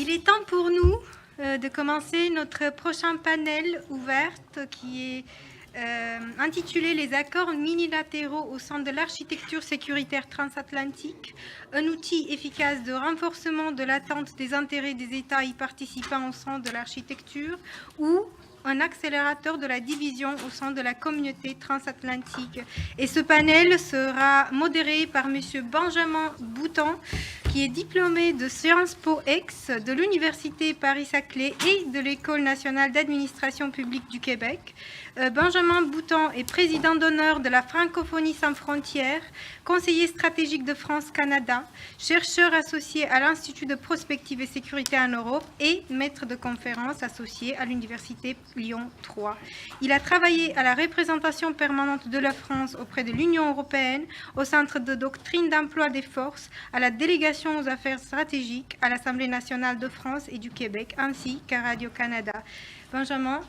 Il est temps pour nous de commencer notre prochain panel ouvert qui est intitulé « Les accords mini-latéraux au sein de l'architecture sécuritaire transatlantique, un outil efficace de renforcement de l'attente des intérêts des États y participant au sein de l'architecture » ou un accélérateur de la division au sein de la communauté transatlantique. Et ce panel sera modéré par M. Benjamin Boutin, qui est diplômé de Sciences Po Ex, de l'Université Paris-Saclay et de l'École nationale d'administration publique du Québec. Benjamin Boutin est président d'honneur de la Francophonie sans frontières, conseiller stratégique de France-Canada, chercheur associé à l'Institut de prospective et sécurité en Europe et maître de conférences associé à l'Université Lyon 3. Il a travaillé à la représentation permanente de la France auprès de l'Union européenne, au Centre de doctrine d'emploi des forces, à la délégation aux affaires stratégiques, à l'Assemblée nationale de France et du Québec, ainsi qu'à Radio-Canada. Benjamin.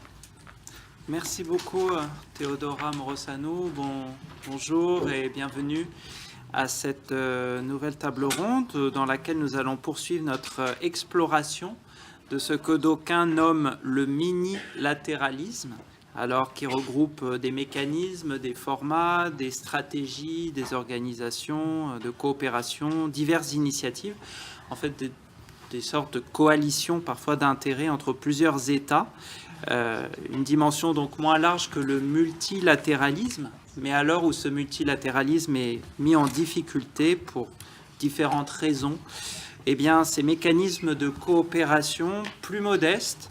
Merci beaucoup, Théodora Morosano. Bonjour et bienvenue à cette nouvelle table ronde dans laquelle nous allons poursuivre notre exploration de ce que d'aucuns nomment le mini-latéralisme, alors qui regroupe des mécanismes, des formats, des stratégies, des organisations de coopération, diverses initiatives, en fait des sortes de coalitions parfois d'intérêts entre plusieurs États, une dimension donc moins large que le multilatéralisme, mais à l'heure où ce multilatéralisme est mis en difficulté pour différentes raisons, eh bien, ces mécanismes de coopération plus modestes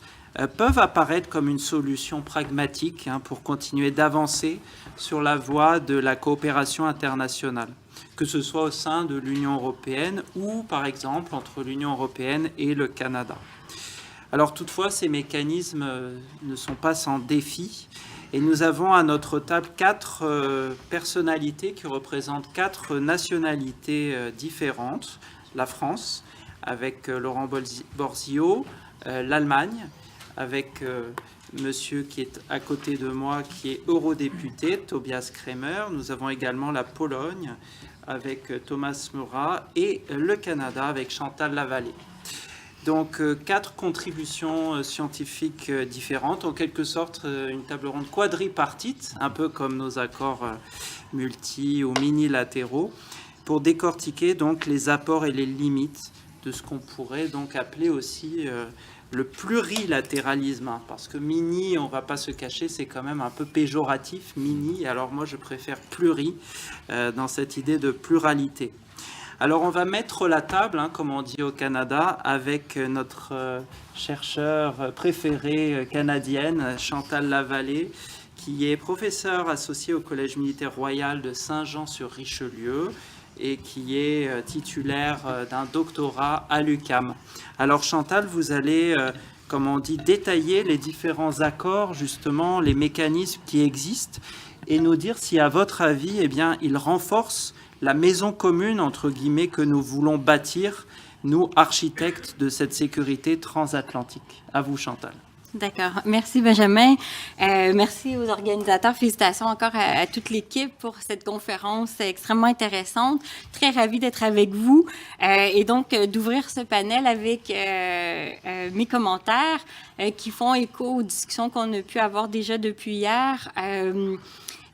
peuvent apparaître comme une solution pragmatique pour continuer d'avancer sur la voie de la coopération internationale, que ce soit au sein de l'Union européenne ou, par exemple, entre l'Union européenne et le Canada. Alors toutefois, ces mécanismes ne sont pas sans défi et nous avons à notre table 4 personnalités qui représentent 4 nationalités différentes. La France, avec Laurent Borzillo, l'Allemagne, avec monsieur qui est à côté de moi, qui est eurodéputé, Tobias Cremer. Nous avons également la Pologne, avec Thomas Murat, et le Canada, avec Chantal Lavallée. Donc 4 contributions scientifiques différentes, en quelque sorte une table ronde quadripartite, un peu comme nos accords multi ou mini-latéraux, pour décortiquer donc les apports et les limites de ce qu'on pourrait donc appeler aussi le plurilatéralisme, parce que mini, on ne va pas se cacher, c'est quand même un peu péjoratif, mini, alors moi je préfère pluri dans cette idée de pluralité. Alors, on va mettre la table, comme on dit au Canada, avec notre chercheure préférée canadienne, Chantal Lavallée, qui est professeure associée au Collège militaire royal de Saint-Jean-sur-Richelieu et qui est titulaire d'un doctorat à l'UQAM. Alors, Chantal, vous allez, comme on dit, détailler les différents accords, justement, les mécanismes qui existent et nous dire si, à votre avis, eh bien, ils renforcent la maison commune, entre guillemets, que nous voulons bâtir, nous, architectes de cette sécurité transatlantique. À vous, Chantal. D'accord. Merci, Benjamin. Merci aux organisateurs. Félicitations encore à toute l'équipe pour cette conférence extrêmement intéressante. Très ravie d'être avec vous et donc d'ouvrir ce panel avec mes commentaires qui font écho aux discussions qu'on a pu avoir déjà depuis hier.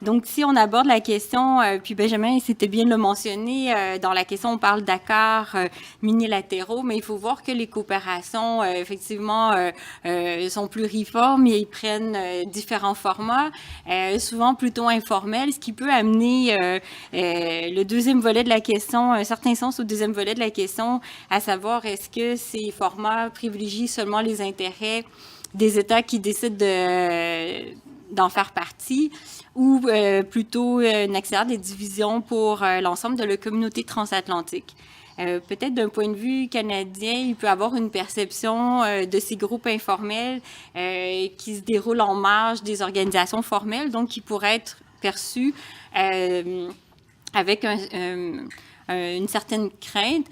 Donc, si on aborde la question, puis Benjamin, c'était bien de le mentionner, dans la question, on parle d'accords mini-latéraux, mais il faut voir que les coopérations, effectivement, sont pluriformes et ils prennent différents formats, souvent plutôt informels, ce qui peut amener le deuxième volet de la question, un certain sens au deuxième volet de la question, à savoir est-ce que ces formats privilégient seulement les intérêts des États qui décident d'en faire partie, ou plutôt un accélérateur des divisions pour l'ensemble de la communauté transatlantique. Peut-être d'un point de vue canadien, il peut y avoir une perception de ces groupes informels qui se déroulent en marge des organisations formelles, donc qui pourraient être perçus avec une certaine crainte.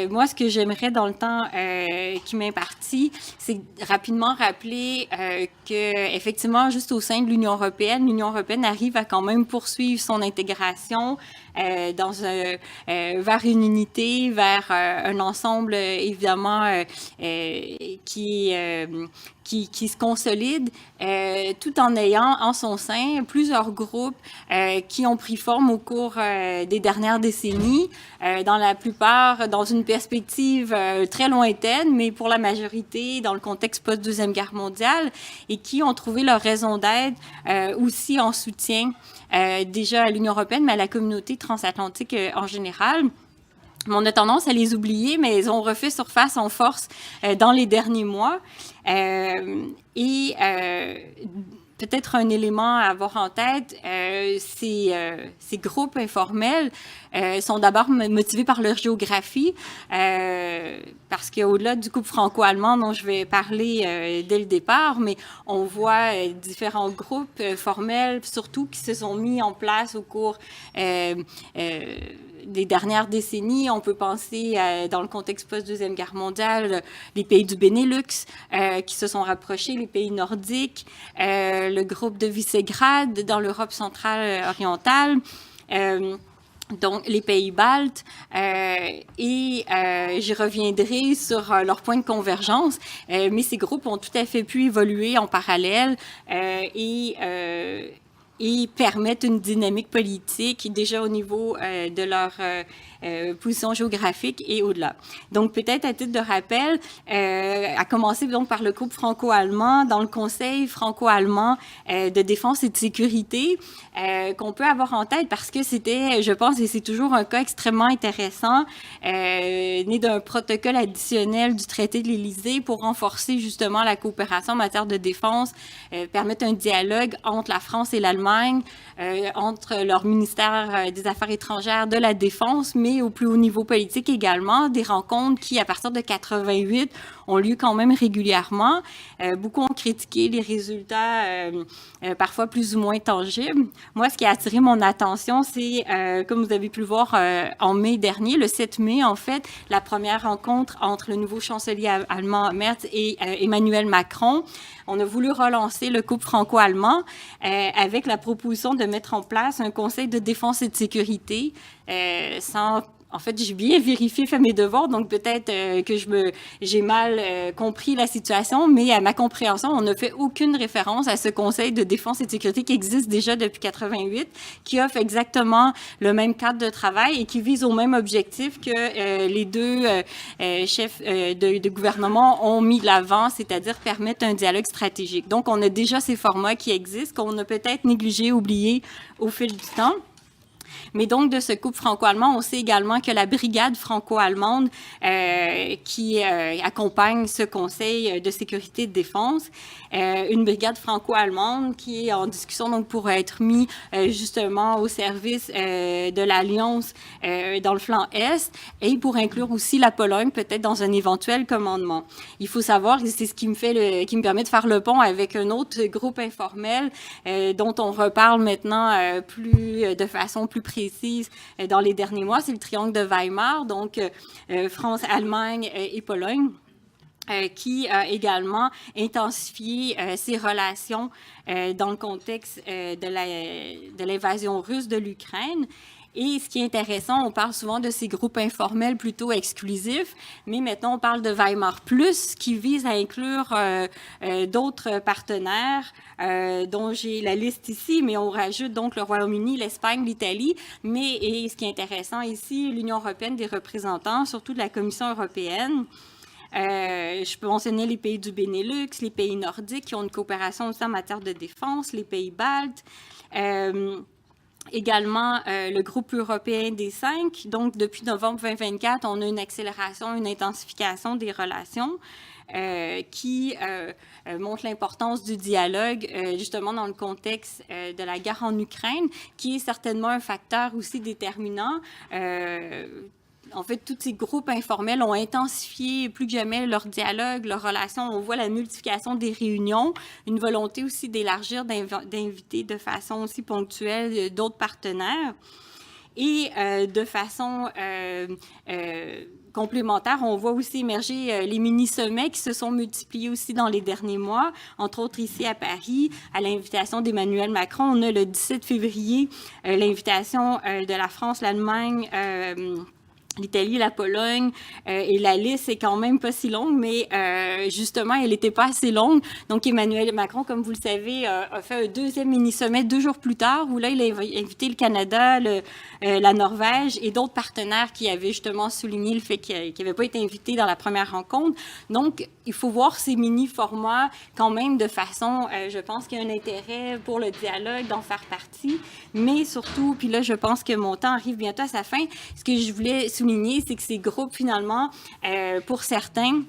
Moi, ce que j'aimerais dans le temps qui m'est imparti, c'est rapidement rappeler que, effectivement, juste au sein de l'Union européenne arrive à quand même poursuivre son intégration vers une unité, vers un ensemble évidemment qui se consolide, tout en ayant en son sein plusieurs groupes qui ont pris forme au cours des dernières décennies, dans la plupart dans une perspective très lointaine, mais pour la majorité dans le contexte post-Deuxième Guerre mondiale, et qui ont trouvé leur raison d'être aussi en soutien déjà à l'Union européenne, mais à la communauté transatlantique en général. On a tendance à les oublier, mais ils ont refait surface en force dans les derniers mois. Peut-être un élément à avoir en tête, ces groupes informels sont d'abord motivés par leur géographie, parce qu'au-delà du couple franco-allemand dont je vais parler dès le départ, mais on voit différents groupes formels, surtout qui se sont mis en place au cours des dernières décennies. On peut penser, dans le contexte post-Deuxième Guerre mondiale, les pays du Benelux qui se sont rapprochés, les pays nordiques, le groupe de Visegrad dans l'Europe centrale orientale, donc les pays baltes, j'y reviendrai sur leur point de convergence, mais ces groupes ont tout à fait pu évoluer en parallèle et permettent une dynamique politique déjà au niveau de leur position géographique et au-delà. Donc, peut-être à titre de rappel, à commencer donc par le groupe franco-allemand dans le Conseil franco-allemand de défense et de sécurité, qu'on peut avoir en tête parce que c'était, je pense, et c'est toujours un cas extrêmement intéressant, né d'un protocole additionnel du traité de l'Élysée pour renforcer justement la coopération en matière de défense, permettre un dialogue entre la France et l'Allemagne, entre leur ministère des Affaires étrangères, de la Défense, mais au plus haut niveau politique également, des rencontres qui, à partir de 88, ont lieu quand même régulièrement. Beaucoup ont critiqué les résultats parfois plus ou moins tangibles. Moi, ce qui a attiré mon attention, c'est, comme vous avez pu le voir en mai dernier, le 7 mai, en fait, la première rencontre entre le nouveau chancelier allemand Merz et Emmanuel Macron. On a voulu relancer le couple franco-allemand avec la proposition de mettre en place un conseil de défense et de sécurité en fait, j'ai bien vérifié, fait mes devoirs, donc peut-être que j'ai mal compris la situation, mais à ma compréhension, on n'a fait aucune référence à ce Conseil de défense et de sécurité qui existe déjà depuis 88, qui offre exactement le même cadre de travail et qui vise au même objectif que les deux chefs de gouvernement ont mis de l'avant, c'est-à-dire permettre un dialogue stratégique. Donc, on a déjà ces formats qui existent, qu'on a peut-être négligés, oubliés au fil du temps. Mais donc, de ce couple franco-allemand, on sait également que la brigade franco-allemande qui accompagne ce Conseil de sécurité et de défense, une brigade franco-allemande qui est en discussion donc pour être mis justement au service de l'Alliance dans le flanc Est et pour inclure aussi la Pologne peut-être dans un éventuel commandement. Il faut savoir, et c'est ce qui me permet de faire le pont avec un autre groupe informel dont on reparle maintenant de façon plus précise dans les derniers mois, c'est le triangle de Weimar, donc France, Allemagne et Pologne, qui a également intensifié ses relations dans le contexte de l'invasion russe de l'Ukraine. Et ce qui est intéressant, on parle souvent de ces groupes informels plutôt exclusifs, mais maintenant on parle de Weimar Plus, qui vise à inclure d'autres partenaires, dont j'ai la liste ici, mais on rajoute donc le Royaume-Uni, l'Espagne, l'Italie, et ce qui est intéressant ici, l'Union européenne, des représentants, surtout de la Commission européenne. Je peux mentionner les pays du Benelux, les pays nordiques qui ont une coopération aussi en matière de défense, les pays baltes, également le groupe européen des 5. Donc, depuis novembre 2024, on a une accélération, une intensification des relations qui montre l'importance du dialogue, justement dans le contexte de la guerre en Ukraine, qui est certainement un facteur aussi déterminant. En fait, tous ces groupes informels ont intensifié plus que jamais leur dialogue, leurs relations. On voit la multiplication des réunions, une volonté aussi d'élargir, d'inviter de façon aussi ponctuelle d'autres partenaires. Et de façon complémentaire, on voit aussi émerger les mini-sommets qui se sont multipliés aussi dans les derniers mois, entre autres ici à Paris, à l'invitation d'Emmanuel Macron. On a le 17 février l'invitation de la France, l'Allemagne, l'Italie, la Pologne, et la liste est quand même pas si longue, mais justement, elle n'était pas assez longue. Donc, Emmanuel Macron, comme vous le savez, a fait un deuxième mini-sommet 2 jours plus tard, où là, il a invité le Canada, la Norvège et d'autres partenaires qui avaient justement souligné le fait qu'ils n'avaient pas été invités dans la première rencontre. Donc, il faut voir ces mini-formats quand même de façon, je pense qu'il y a un intérêt pour le dialogue d'en faire partie, mais surtout, puis là, je pense que mon temps arrive bientôt à sa fin, ce que je voulais souligner, c'est que ces groupes, finalement, pour certains,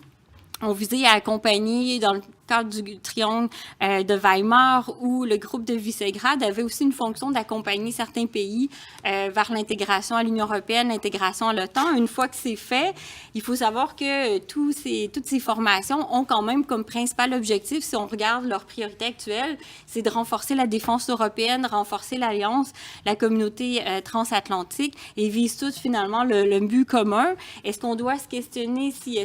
ont visé à accompagner dans le cadre du triangle de Weimar, où le groupe de Visegrad avait aussi une fonction d'accompagner certains pays vers l'intégration à l'Union européenne, l'intégration à l'OTAN. Une fois que c'est fait, il faut savoir que toutes ces formations ont quand même comme principal objectif, si on regarde leurs priorités actuelles, c'est de renforcer la défense européenne, renforcer l'alliance, la communauté transatlantique, et visent toutes finalement le but commun. Est-ce qu'on doit se questionner si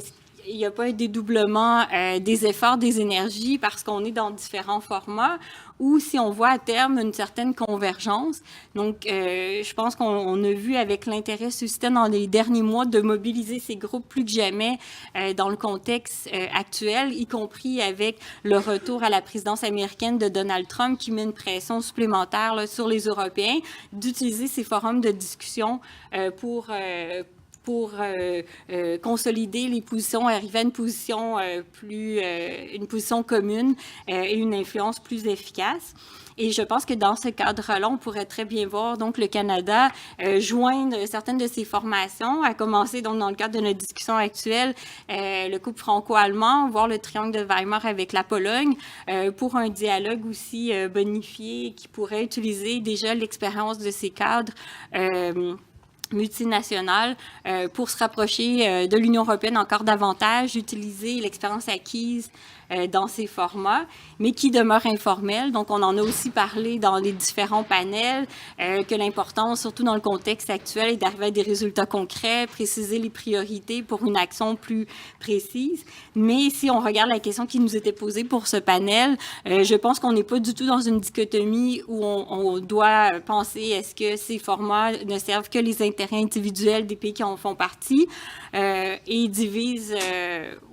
il n'y a pas un dédoublement des efforts, des énergies, parce qu'on est dans différents formats, ou si on voit à terme une certaine convergence. Donc, je pense qu'on a vu avec l'intérêt suscité dans les derniers mois de mobiliser ces groupes plus que jamais dans le contexte actuel, y compris avec le retour à la présidence américaine de Donald Trump, qui met une pression supplémentaire là, sur les Européens, d'utiliser ces forums de discussion pour consolider les positions, arriver à une position une position commune et une influence plus efficace. Et je pense que dans ce cadre-là, on pourrait très bien voir donc le Canada joindre certaines de ses formations, à commencer donc dans le cadre de notre discussion actuelle, le couple franco-allemand, voire le triangle de Weimar avec la Pologne, pour un dialogue aussi bonifié qui pourrait utiliser déjà l'expérience de ces cadres multinationales pour se rapprocher de l'Union européenne encore davantage, utiliser l'expérience acquise dans ces formats, mais qui demeurent informels. Donc, on en a aussi parlé dans les différents panels, que l'importance, surtout dans le contexte actuel, est d'arriver à des résultats concrets, préciser les priorités pour une action plus précise. Mais si on regarde la question qui nous était posée pour ce panel, je pense qu'on n'est pas du tout dans une dichotomie où on doit penser est-ce que ces formats ne servent que les intérêts individuels des pays qui en font partie et divisent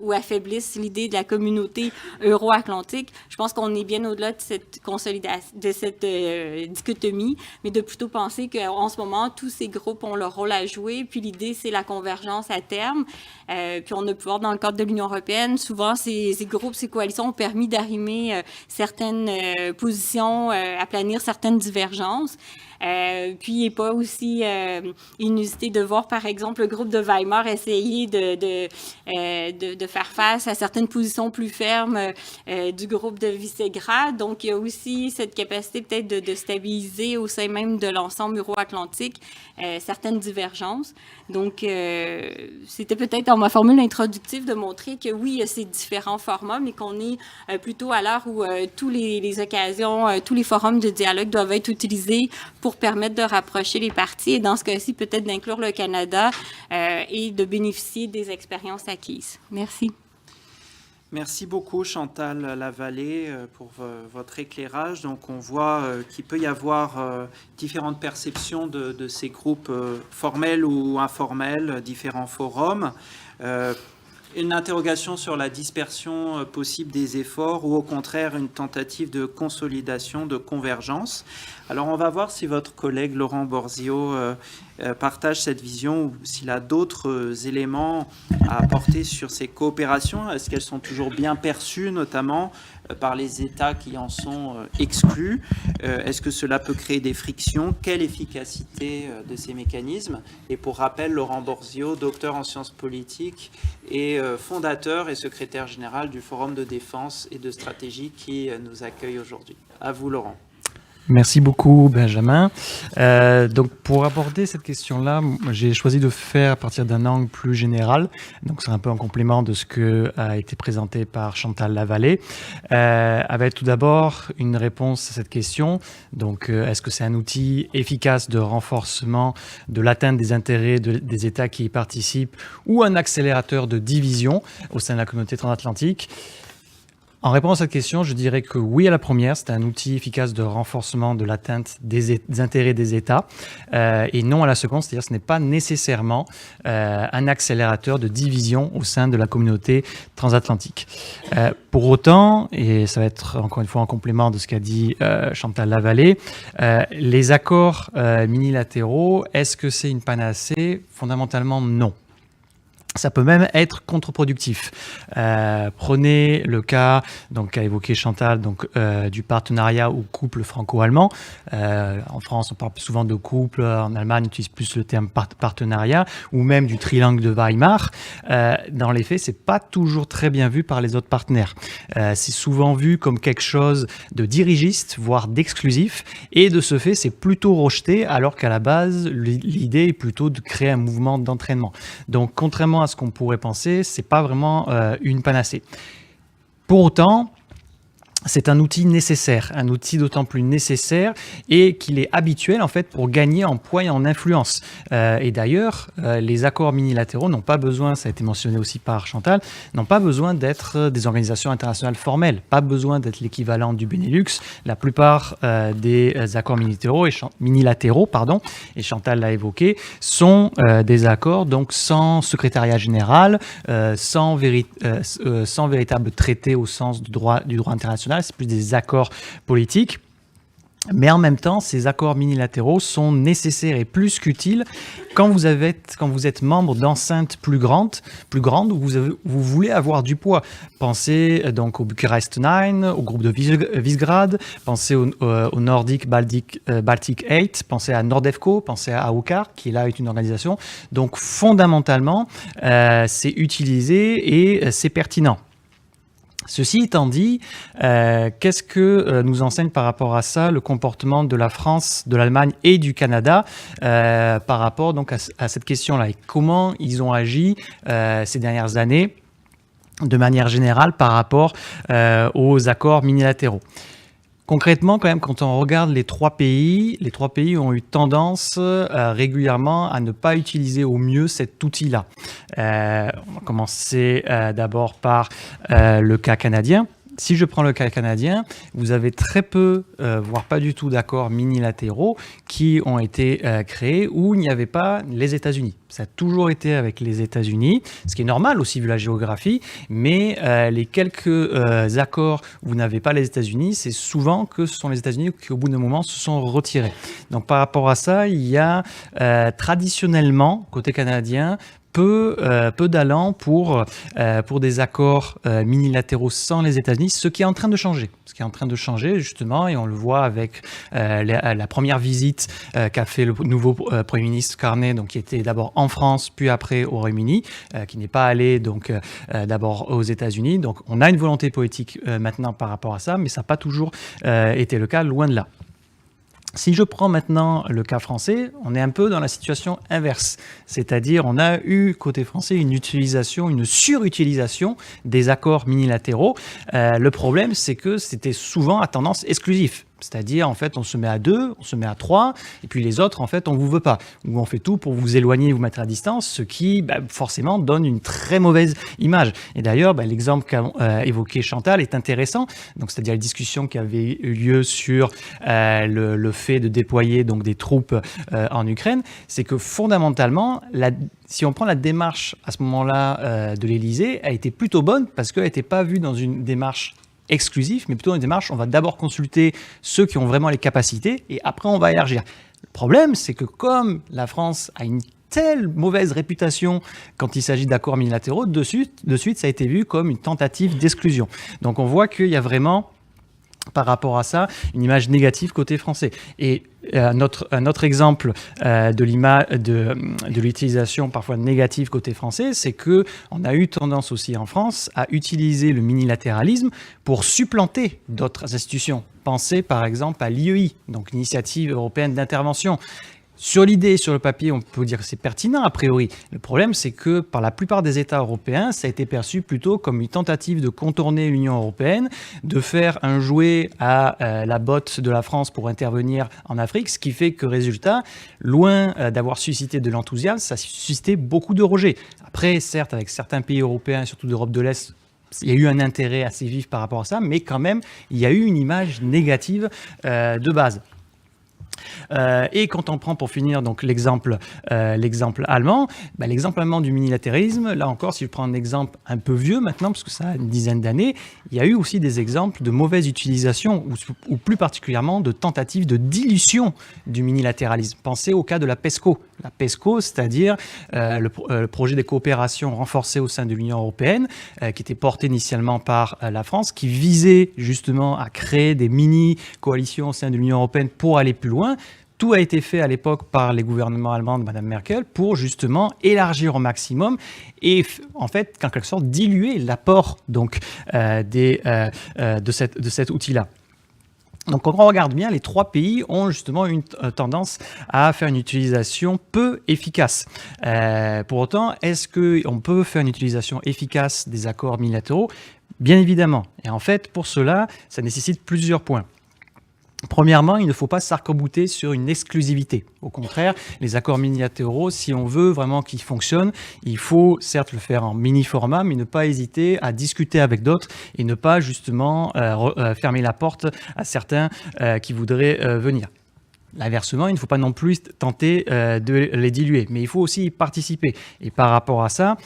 ou affaiblissent l'idée de la communauté euro-atlantique. Je pense qu'on est bien au-delà de cette consolidation, de cette dichotomie, mais de plutôt penser qu'en ce moment, tous ces groupes ont leur rôle à jouer, puis l'idée, c'est la convergence à terme. Puis on a pu voir dans le cadre de l'Union européenne, souvent, ces groupes, ces coalitions ont permis d'arrimer certaines positions, aplanir certaines divergences. Puis, il n'est pas aussi inusité de voir, par exemple, le groupe de Weimar essayer de faire face à certaines positions plus fermes du groupe de Visegrad. Donc, il y a aussi cette capacité peut-être de stabiliser au sein même de l'ensemble euro-atlantique certaines divergences. Donc, c'était peut-être dans ma formule introductive de montrer que oui, il y a ces différents formats, mais qu'on est plutôt à l'heure où tous les occasions, tous les forums de dialogue doivent être utilisés pour permettre de rapprocher les parties et dans ce cas-ci, peut-être d'inclure le Canada et de bénéficier des expériences acquises. Merci. Merci beaucoup Chantal Lavallée pour votre éclairage. Donc on voit qu'il peut y avoir différentes perceptions de ces groupes formels ou informels, différents forums. Une interrogation sur la dispersion possible des efforts ou au contraire une tentative de consolidation, de convergence. Alors on va voir si votre collègue Laurent Borzillo partage cette vision ou s'il a d'autres éléments à apporter sur ces coopérations. Est-ce qu'elles sont toujours bien perçues, notamment par les États qui en sont exclus? Est-ce que cela peut créer des frictions? Quelle efficacité de ces mécanismes? Et pour rappel, Laurent Borzillo, docteur en sciences politiques et fondateur et secrétaire général du Forum de défense et de stratégie qui nous accueille aujourd'hui. À vous, Laurent. Merci beaucoup, Benjamin. Donc, pour aborder cette question-là, j'ai choisi de faire à partir d'un angle plus général. Donc, c'est un peu en complément de ce que a été présenté par Chantal Lavallée. Avec tout d'abord une réponse à cette question. Donc, est-ce que c'est un outil efficace de renforcement de l'atteinte des intérêts des États qui y participent ou un accélérateur de division au sein de la communauté transatlantique ? En réponse à cette question, je dirais que oui à la première, c'est un outil efficace de renforcement de l'atteinte des intérêts des États, et non à la seconde, c'est-à-dire que ce n'est pas nécessairement un accélérateur de division au sein de la communauté transatlantique. Pour autant, et ça va être encore une fois en complément de ce qu'a dit Chantal Lavallée, les accords mini-latéraux, est-ce que c'est une panacée ? Fondamentalement, non. Ça peut même être contre-productif. Prenez le cas qu'a évoqué Chantal, du partenariat ou couple franco-allemand. En France, on parle souvent de couple. En Allemagne, on utilise plus le terme partenariat, ou même du triangle de Weimar. Dans les faits, c'est pas toujours très bien vu par les autres partenaires. C'est souvent vu comme quelque chose de dirigiste, voire d'exclusif, et de ce fait, c'est plutôt rejeté, alors qu'à la base, l'idée est plutôt de créer un mouvement d'entraînement. Donc, contrairement à ce qu'on pourrait penser, c'est pas vraiment une panacée. Pour autant, c'est un outil nécessaire, un outil d'autant plus nécessaire et qu'il est habituel en fait pour gagner en poids et en influence. Et d'ailleurs, les accords minilatéraux n'ont pas besoin, ça a été mentionné aussi par Chantal, n'ont pas besoin d'être des organisations internationales formelles, pas besoin d'être l'équivalent du Benelux. La plupart des accords minilatéraux, et Chantal l'a évoqué, sont des accords donc sans secrétariat général, sans véritable traité au sens du droit international. C'est plus des accords politiques. Mais en même temps, ces accords minilatéraux sont nécessaires et plus qu'utiles quand vous êtes membre d'enceintes plus grandes où vous voulez avoir du poids. Pensez donc au Bucharest 9, au groupe de Visegrad, pensez au Nordic Baltic 8, pensez à Nordefco, pensez à OCAR, qui là est une organisation. Donc fondamentalement, c'est utilisé et c'est pertinent. Ceci étant dit, qu'est-ce que nous enseigne par rapport à ça le comportement de la France, de l'Allemagne et du Canada par rapport donc à cette question-là et comment ils ont agi ces dernières années de manière générale par rapport aux accords minilatéraux. Concrètement, quand même, quand on regarde les trois pays ont eu tendance régulièrement à ne pas utiliser au mieux cet outil-là. On va commencer d'abord par le cas canadien. Si je prends le cas canadien, vous avez très peu, voire pas du tout d'accords minilatéraux qui ont été créés où il n'y avait pas les États-Unis. Ça a toujours été avec les États-Unis, ce qui est normal aussi vu la géographie, mais les quelques accords où vous n'avez pas les États-Unis, c'est souvent que ce sont les États-Unis qui, au bout d'un moment, se sont retirés. Donc par rapport à ça, il y a traditionnellement, côté canadien, peu d'allant pour des accords minilatéraux sans les États-Unis, ce qui est en train de changer. Ce qui est en train de changer, justement, et on le voit avec la première visite qu'a fait le nouveau Premier ministre Carney, donc qui était d'abord en France, puis après au Royaume-Uni, qui n'est pas allé donc d'abord aux États-Unis. Donc on a une volonté politique maintenant par rapport à ça, mais ça n'a pas toujours été le cas, loin de là. Si je prends maintenant le cas français, on est un peu dans la situation inverse. C'est-à-dire, on a eu, côté français, une surutilisation des accords minilatéraux. Le problème, c'est que c'était souvent à tendance exclusive. C'est-à-dire, en fait, on se met à 2, on se met à 3, et puis les autres, en fait, on ne vous veut pas. Ou on fait tout pour vous éloigner et vous mettre à distance, ce qui, forcément, donne une très mauvaise image. Et d'ailleurs, l'exemple qu'a évoqué Chantal est intéressant. Donc, c'est-à-dire la discussion qui avait eu lieu sur le fait de déployer donc, des troupes en Ukraine. C'est que, fondamentalement, si on prend la démarche à ce moment-là de l'Élysée, elle était plutôt bonne parce qu'elle n'était pas vue dans une démarche exclusif, mais plutôt une démarche, on va d'abord consulter ceux qui ont vraiment les capacités et après on va élargir. Le problème, c'est que comme la France a une telle mauvaise réputation quand il s'agit d'accords minilatéraux, de suite, ça a été vu comme une tentative d'exclusion. Donc on voit qu'il y a vraiment par rapport à ça, une image négative côté français. Et un autre exemple de l'utilisation parfois négative côté français, c'est qu'on a eu tendance aussi en France à utiliser le mini-latéralisme pour supplanter d'autres institutions. Pensez par exemple à l'IEI, donc l'Initiative européenne d'intervention. Sur l'idée, sur le papier, on peut dire que c'est pertinent a priori. Le problème, c'est que par la plupart des États européens, ça a été perçu plutôt comme une tentative de contourner l'Union européenne, de faire un jouet à la botte de la France pour intervenir en Afrique, ce qui fait que, résultat, loin d'avoir suscité de l'enthousiasme, ça a suscité beaucoup de rejets. Après, certes, avec certains pays européens, surtout d'Europe de l'Est, il y a eu un intérêt assez vif par rapport à ça, mais quand même, il y a eu une image négative de base. Et quand on prend pour finir donc l'exemple allemand, l'exemple allemand du minilatérisme, là encore, si je prends un exemple un peu vieux maintenant, parce que ça a une dizaine d'années, il y a eu aussi des exemples de mauvaise utilisation ou plus particulièrement de tentatives de dilution du minilatéralisme. Pensez au cas de la PESCO. La PESCO, c'est-à-dire le projet de coopération renforcée au sein de l'Union européenne, qui était porté initialement par la France, qui visait justement à créer des mini-coalitions au sein de l'Union européenne pour aller plus loin. Tout a été fait à l'époque par les gouvernements allemands de Mme Merkel pour justement élargir au maximum et en fait, en quelque sorte, diluer l'apport donc, de cet outil-là. Donc, quand on regarde bien, les trois pays ont justement une tendance à faire une utilisation peu efficace. Pour autant, est-ce qu'on peut faire une utilisation efficace des accords minilatéraux ? Bien évidemment. Et en fait, pour cela, ça nécessite plusieurs points. Premièrement, il ne faut pas s'arc-bouter sur une exclusivité. Au contraire, les accords minilatéraux, si on veut vraiment qu'ils fonctionnent, il faut certes le faire en mini-format, mais ne pas hésiter à discuter avec d'autres et ne pas justement fermer la porte à certains qui voudraient venir. Inversement, il ne faut pas non plus tenter de les diluer, mais il faut aussi y participer. Et par rapport à ça,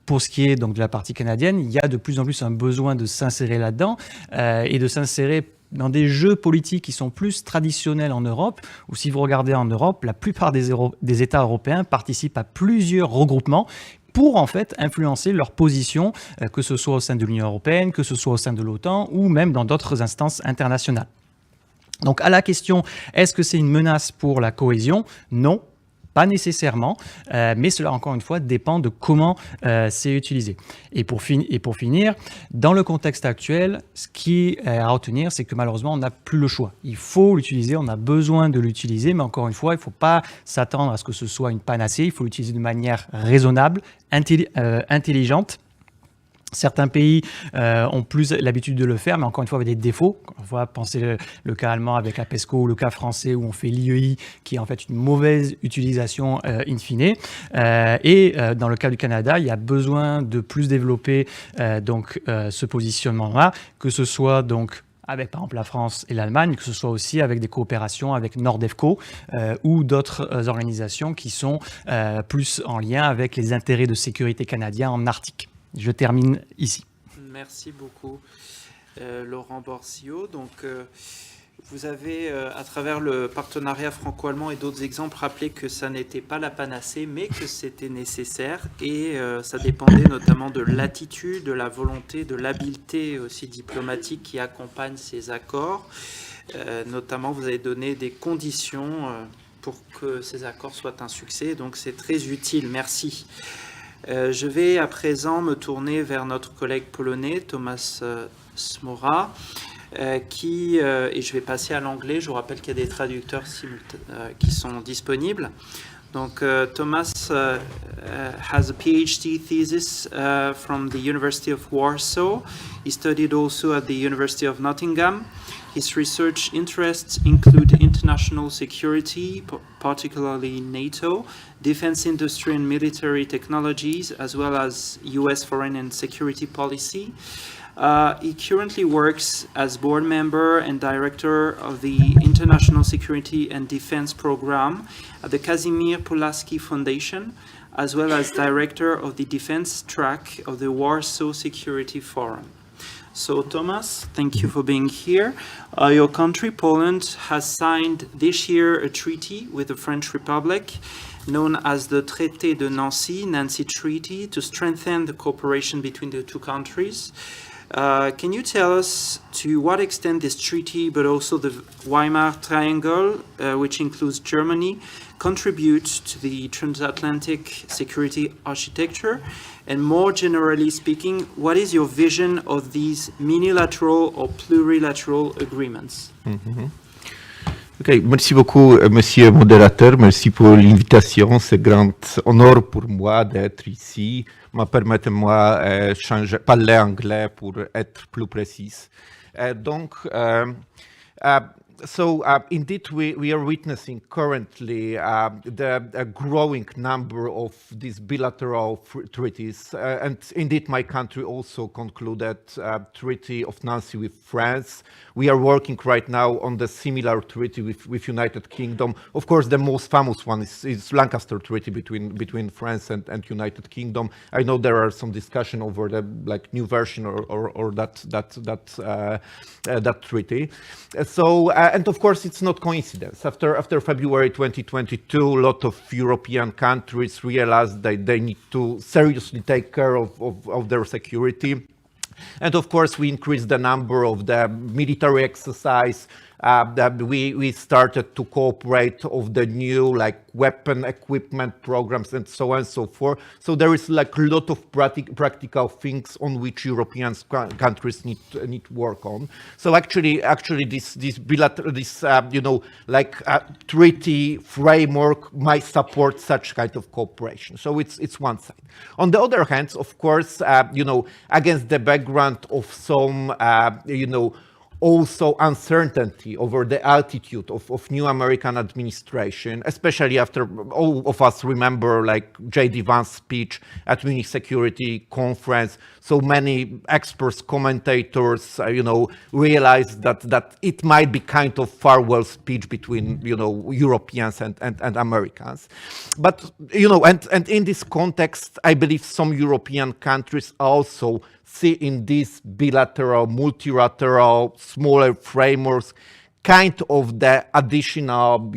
pour ce qui est donc de la partie canadienne, il y a de plus en plus un besoin de s'insérer là-dedans et de s'insérer dans des jeux politiques qui sont plus traditionnels en Europe, ou si vous regardez en Europe, la plupart des États européens participent à plusieurs regroupements pour en fait influencer leur position, que ce soit au sein de l'Union européenne, que ce soit au sein de l'OTAN, ou même dans d'autres instances internationales. Donc à la question, est-ce que c'est une menace pour la cohésion ? Non. Pas nécessairement, mais cela, encore une fois, dépend de comment c'est utilisé. Et pour finir, dans le contexte actuel, ce qui est à retenir, c'est que malheureusement, on n'a plus le choix. Il faut l'utiliser, on a besoin de l'utiliser, mais encore une fois, il ne faut pas s'attendre à ce que ce soit une panacée. Il faut l'utiliser de manière raisonnable, intelligente. Certains pays ont plus l'habitude de le faire, mais encore une fois avec des défauts. On va penser le cas allemand avec la PESCO ou le cas français où on fait l'IEI, qui est en fait une mauvaise utilisation in fine. Et dans le cas du Canada, il y a besoin de plus développer ce positionnement-là, que ce soit donc avec par exemple la France et l'Allemagne, que ce soit aussi avec des coopérations avec Nordefco ou d'autres organisations qui sont plus en lien avec les intérêts de sécurité canadiens en Arctique. Je termine ici. Merci beaucoup, Laurent Borzillo. Donc, vous avez, à travers le partenariat franco-allemand et d'autres exemples, rappelé que ça n'était pas la panacée, mais que c'était nécessaire. Et ça dépendait notamment de l'attitude, de la volonté, de l'habileté aussi diplomatique qui accompagne ces accords. Notamment, vous avez donné des conditions pour que ces accords soient un succès. Donc, c'est très utile. Merci. Je vais à présent me tourner vers notre collègue polonais, Tobias Cremer, et je vais passer à l'anglais. Je vous rappelle qu'il y a des traducteurs qui sont disponibles. Donc, Tobias has a PhD thesis from the University of Warsaw. He studied also at the University of Nottingham. His research interests include international security, particularly NATO, defense industry and military technologies, as well as US foreign and security policy. He currently works as board member and director of the International Security and Defense Program at the Kazimierz Pulaski Foundation, as well as director of the defense track of the Warsaw Security Forum. So, Tobias, thank you for being here. Your country, Poland, has signed this year a treaty with the French Republic known as the Traité de Nancy Treaty, to strengthen the cooperation between the two countries. Can you tell us to what extent this treaty, but also the Weimar Triangle, which includes Germany, contribute to the transatlantic security architecture? And more generally speaking, what is your vision of these mini-lateral or plurilateral agreements? Ok, merci beaucoup, monsieur modérateur. Merci pour l'invitation. C'est un grand honneur pour moi d'être ici. Permettez-moi de parler anglais pour être plus précis. Indeed, we are witnessing currently the growing number of these bilateral treaties. And indeed, my country also concluded a Treaty of Nancy with France. We are working right now on the similar treaty with United Kingdom. Of course, the most famous one is Lancaster Treaty between France and United Kingdom. I know there are some discussion over the new version or that treaty. And of course, it's not coincidence. After February 2022, a lot of European countries realized that they need to seriously take care of their security. And of course, we increased the number of the military exercise. That we started to cooperate of the new weapon equipment programs and so on and so forth. So there is a lot of practical things on which European countries need to work on. So actually this treaty framework might support such kind of cooperation. So it's one side. On the other hand, of course, against the background of some also uncertainty over the attitude of new American administration, especially after all of us remember J.D. Vance's speech at Munich Security Conference. So many experts, commentators, realized that it might be kind of farewell speech between, Europeans and Americans. But, and in this context, I believe some European countries also see in these bilateral, multilateral, smaller frameworks kind of the additional,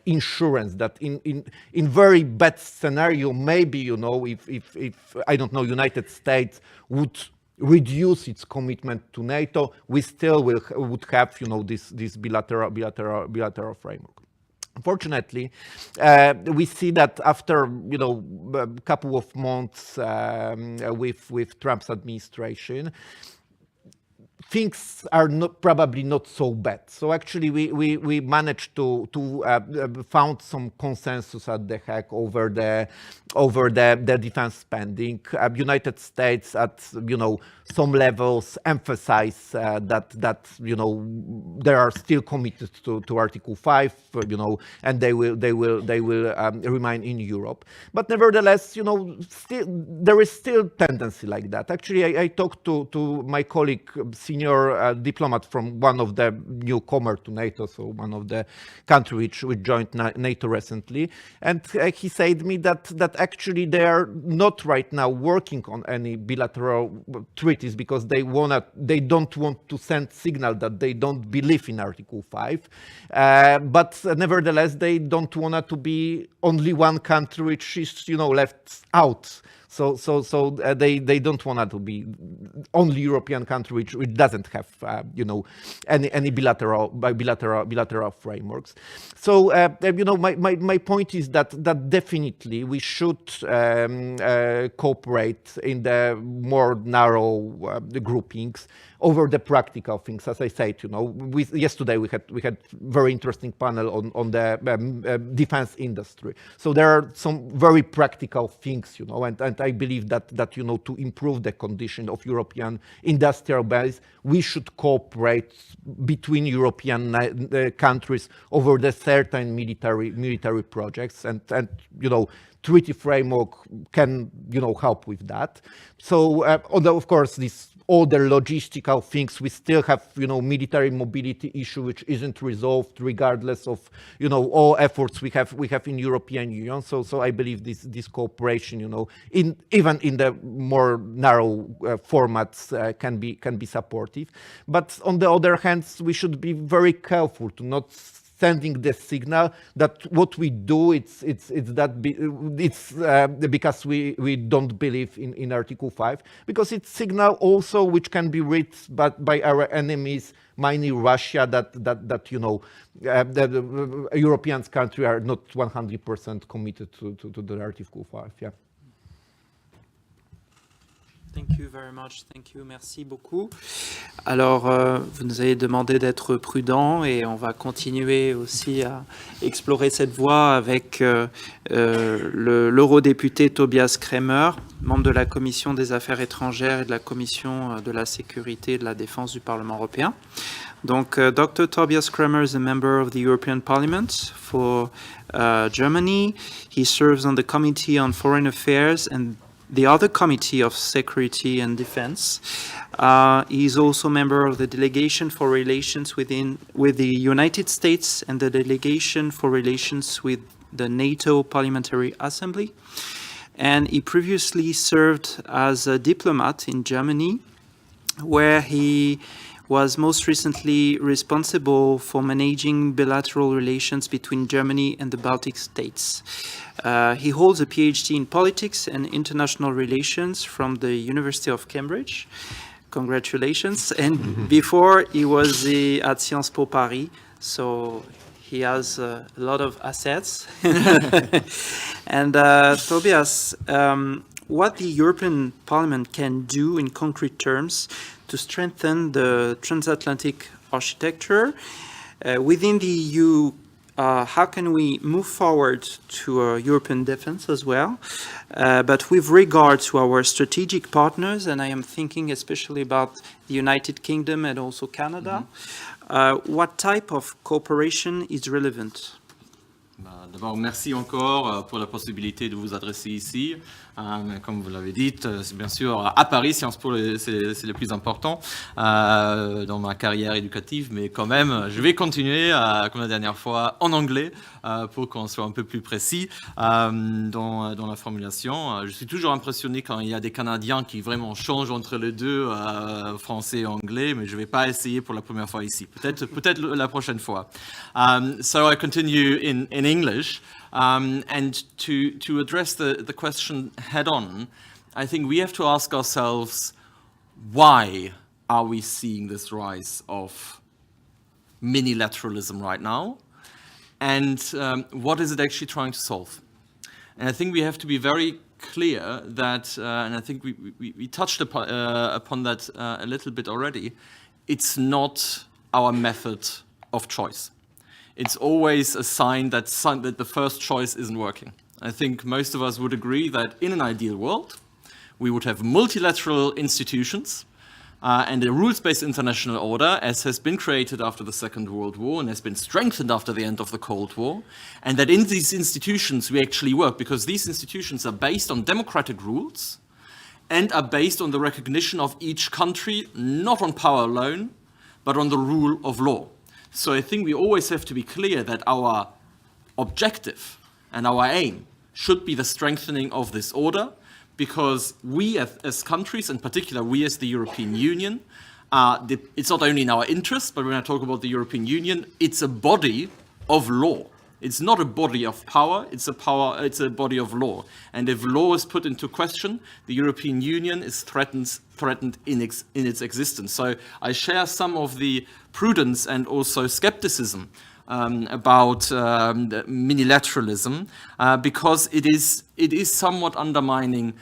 insurance that in very bad scenario, maybe, if I don't know, United States would reduce its commitment to NATO, we still would have, this bilateral framework. Unfortunately, we see that after a couple of months with Trump's administration, things are probably not so bad. So actually, we managed to found some consensus at The Hague over the defense spending. United States at some levels emphasize that they are still committed to Article 5, and they will remain in Europe. But nevertheless, there is still tendency like that. Actually, I talked to my colleague, senior diplomat from one of the newcomer to NATO, so one of the countries which joined NATO recently, and he said to me that actually they are not right now working on any bilateral treaties because they don't want to send signal that they don't believe in Article 5, but nevertheless they don't want to be only one country which is left out. So they don't want to be only European country which doesn't have any bilateral frameworks. So my point is that definitely we should cooperate in the more narrow groupings over the practical things. As I said, yesterday we had very interesting panel on the defense industry. So there are some very practical things, and I believe that to improve the condition of European industrial base, we should cooperate between European countries over the certain military projects, and treaty framework can help with that. So although of course all the logistical things, we still have military mobility issue which isn't resolved regardless of all efforts we have in European Union. So I believe this cooperation even in the more narrow formats can be supportive. But on the other hand, we should be very careful to not sending the signal that what we do, it's because we don't believe in Article 5, because it's signal also which can be read by our enemies, mainly Russia, that the European countries are not 100% committed to the Article 5. Yeah. Thank you very much. Thank you. Merci beaucoup. Alors, vous nous avez demandé d'être prudents et on va continuer aussi à explorer cette voie avec l'eurodéputé Tobias Cremer, membre de la Commission des Affaires étrangères et de la Commission de la Sécurité et de la Défense du Parlement européen. Donc, Dr. Tobias Cremer is a member of the European Parliament for Germany. He serves on the Committee on Foreign Affairs and the other Committee of Security and Defense. He is also a member of the Delegation for Relations with the United States and the Delegation for Relations with the NATO Parliamentary Assembly. And he previously served as a diplomat in Germany, where he was most recently responsible for managing bilateral relations between Germany and the Baltic states. He holds a PhD in politics and international relations from the University of Cambridge. Congratulations. And before he was at Sciences Po Paris, so he has a lot of assets. And Tobias, what the European Parliament can do in concrete terms to strengthen the transatlantic architecture within the EU. How can we move forward to European defense as well? But with regard to our strategic partners, and I am thinking especially about the United Kingdom and also Canada, what type of cooperation is relevant? D'abord, merci encore pour la possibilité de vous adresser ici. Comme vous l'avez dit, c'est bien sûr à Paris, Sciences Po, c'est le plus important dans ma carrière éducative, mais quand même, je vais continuer, comme la dernière fois, en anglais, pour qu'on soit un peu plus précis dans la formulation. Je suis toujours impressionné quand il y a des Canadiens qui vraiment changent entre les deux, français et anglais, mais je ne vais pas essayer pour la première fois ici. Peut-être la prochaine fois. So I continue in English. And to address the question head on, I think we have to ask ourselves, why are we seeing this rise of mini-lateralism right now? And what is it actually trying to solve? And I think we have to be very clear that, and I think we touched upon that a little bit already, it's not our method of choice. It's always a sign that the first choice isn't working. I think most of us would agree that in an ideal world, we would have multilateral institutions and a rules-based international order, as has been created after the Second World War and has been strengthened after the end of the Cold War, and that in these institutions we actually work, because these institutions are based on democratic rules and are based on the recognition of each country, not on power alone, but on the rule of law. So I think we always have to be clear that our objective and our aim should be the strengthening of this order, because we as countries, in particular we as the European Union, it's not only in our interest, but when I talk about the European Union, it's a body of law. It's not a body of power, it's a body of law. And if law is put into question, the European Union is threatened in its existence. So I share some of the prudence and also skepticism about minilateralism, because it is somewhat undermining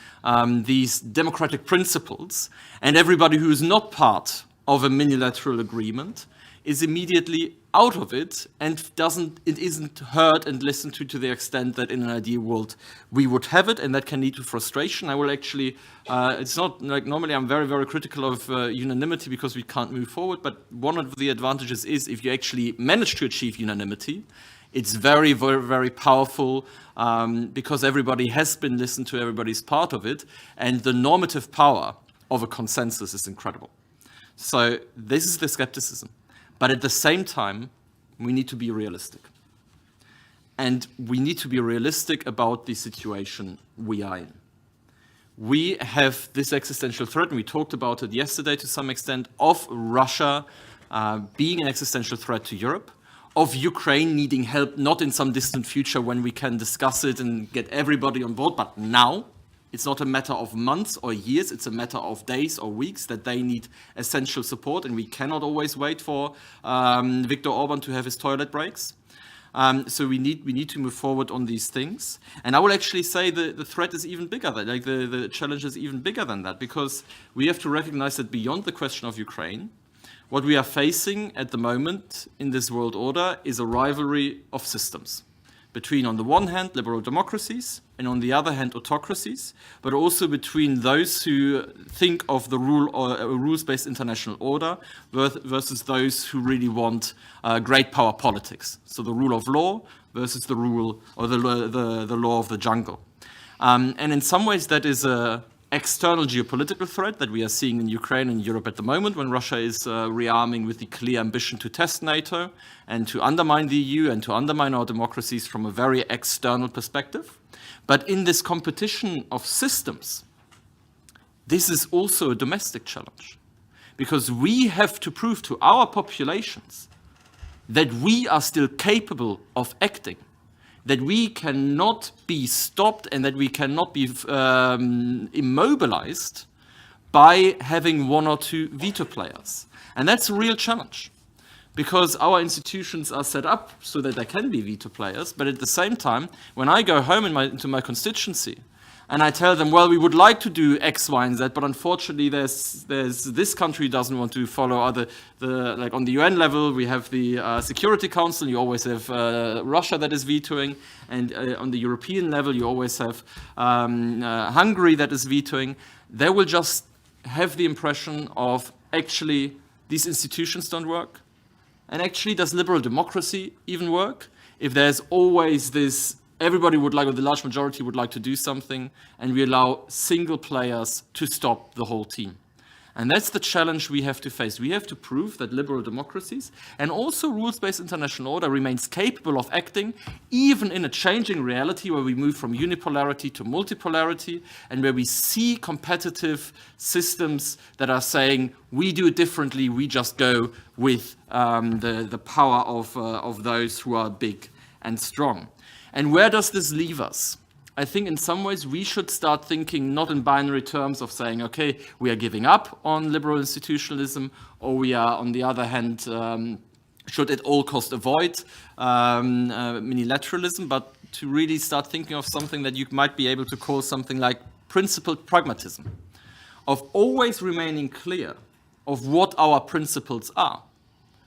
these democratic principles, and everybody who is not part of a minilateral agreement is immediately out of it and isn't heard and listened to the extent that in an ideal world we would have it, and that can lead to frustration. I will actually, it's not like normally I'm very, very critical of unanimity because we can't move forward, but one of the advantages is if you actually manage to achieve unanimity, it's very, very, very powerful because everybody has been listened to, everybody's part of it, and the normative power of a consensus is incredible. So this is the skepticism. But at the same time, we need to be realistic. And we need to be realistic about the situation we are in. We have this existential threat, and we talked about it yesterday to some extent, of Russia being an existential threat to Europe, of Ukraine needing help, not in some distant future when we can discuss it and get everybody on board, but now. It's not a matter of months or years, it's a matter of days or weeks that they need essential support, and we cannot always wait for Viktor Orban to have his toilet breaks. So we need to move forward on these things. And I will actually say the threat is even bigger, like the challenge is even bigger than that, because we have to recognize that beyond the question of Ukraine, what we are facing at the moment in this world order is a rivalry of systems between, on the one hand, liberal democracies, and on the other hand, autocracies, but also between those who think of the rules-based international order versus those who really want great power politics. So the rule of law versus the rule or the law of the jungle. And in some ways, that is a external geopolitical threat that we are seeing in Ukraine and Europe at the moment, when Russia is rearming with the clear ambition to test NATO and to undermine the EU and to undermine our democracies from a very external perspective. But in this competition of systems, this is also a domestic challenge, because we have to prove to our populations that we are still capable of acting, that we cannot be stopped and that we cannot be immobilized by having one or two veto players. And that's a real challenge, because our institutions are set up so that there can be veto players, but at the same time, when I go home into my constituency and I tell them, well, we would like to do X, Y, and Z, but unfortunately there's this country doesn't want to follow like on the UN level, we have the Security Council, you always have Russia that is vetoing, and on the European level, you always have Hungary that is vetoing. They will just have the impression of, actually, these institutions don't work. And actually, does liberal democracy even work? If there's always this, everybody would like, or the large majority would like to do something, and we allow single players to stop the whole team. And that's the challenge we have to face. We have to prove that liberal democracies and also rules-based international order remains capable of acting even in a changing reality where we move from unipolarity to multipolarity, and where we see competitive systems that are saying, we do it differently, we just go with the power of those who are big and strong. And where does this leave us? I think in some ways we should start thinking not in binary terms of saying, okay, we are giving up on liberal institutionalism, or we are, on the other hand, should at all cost avoid mini-lateralism, but to really start thinking of something that you might be able to call something like principled pragmatism, of always remaining clear of what our principles are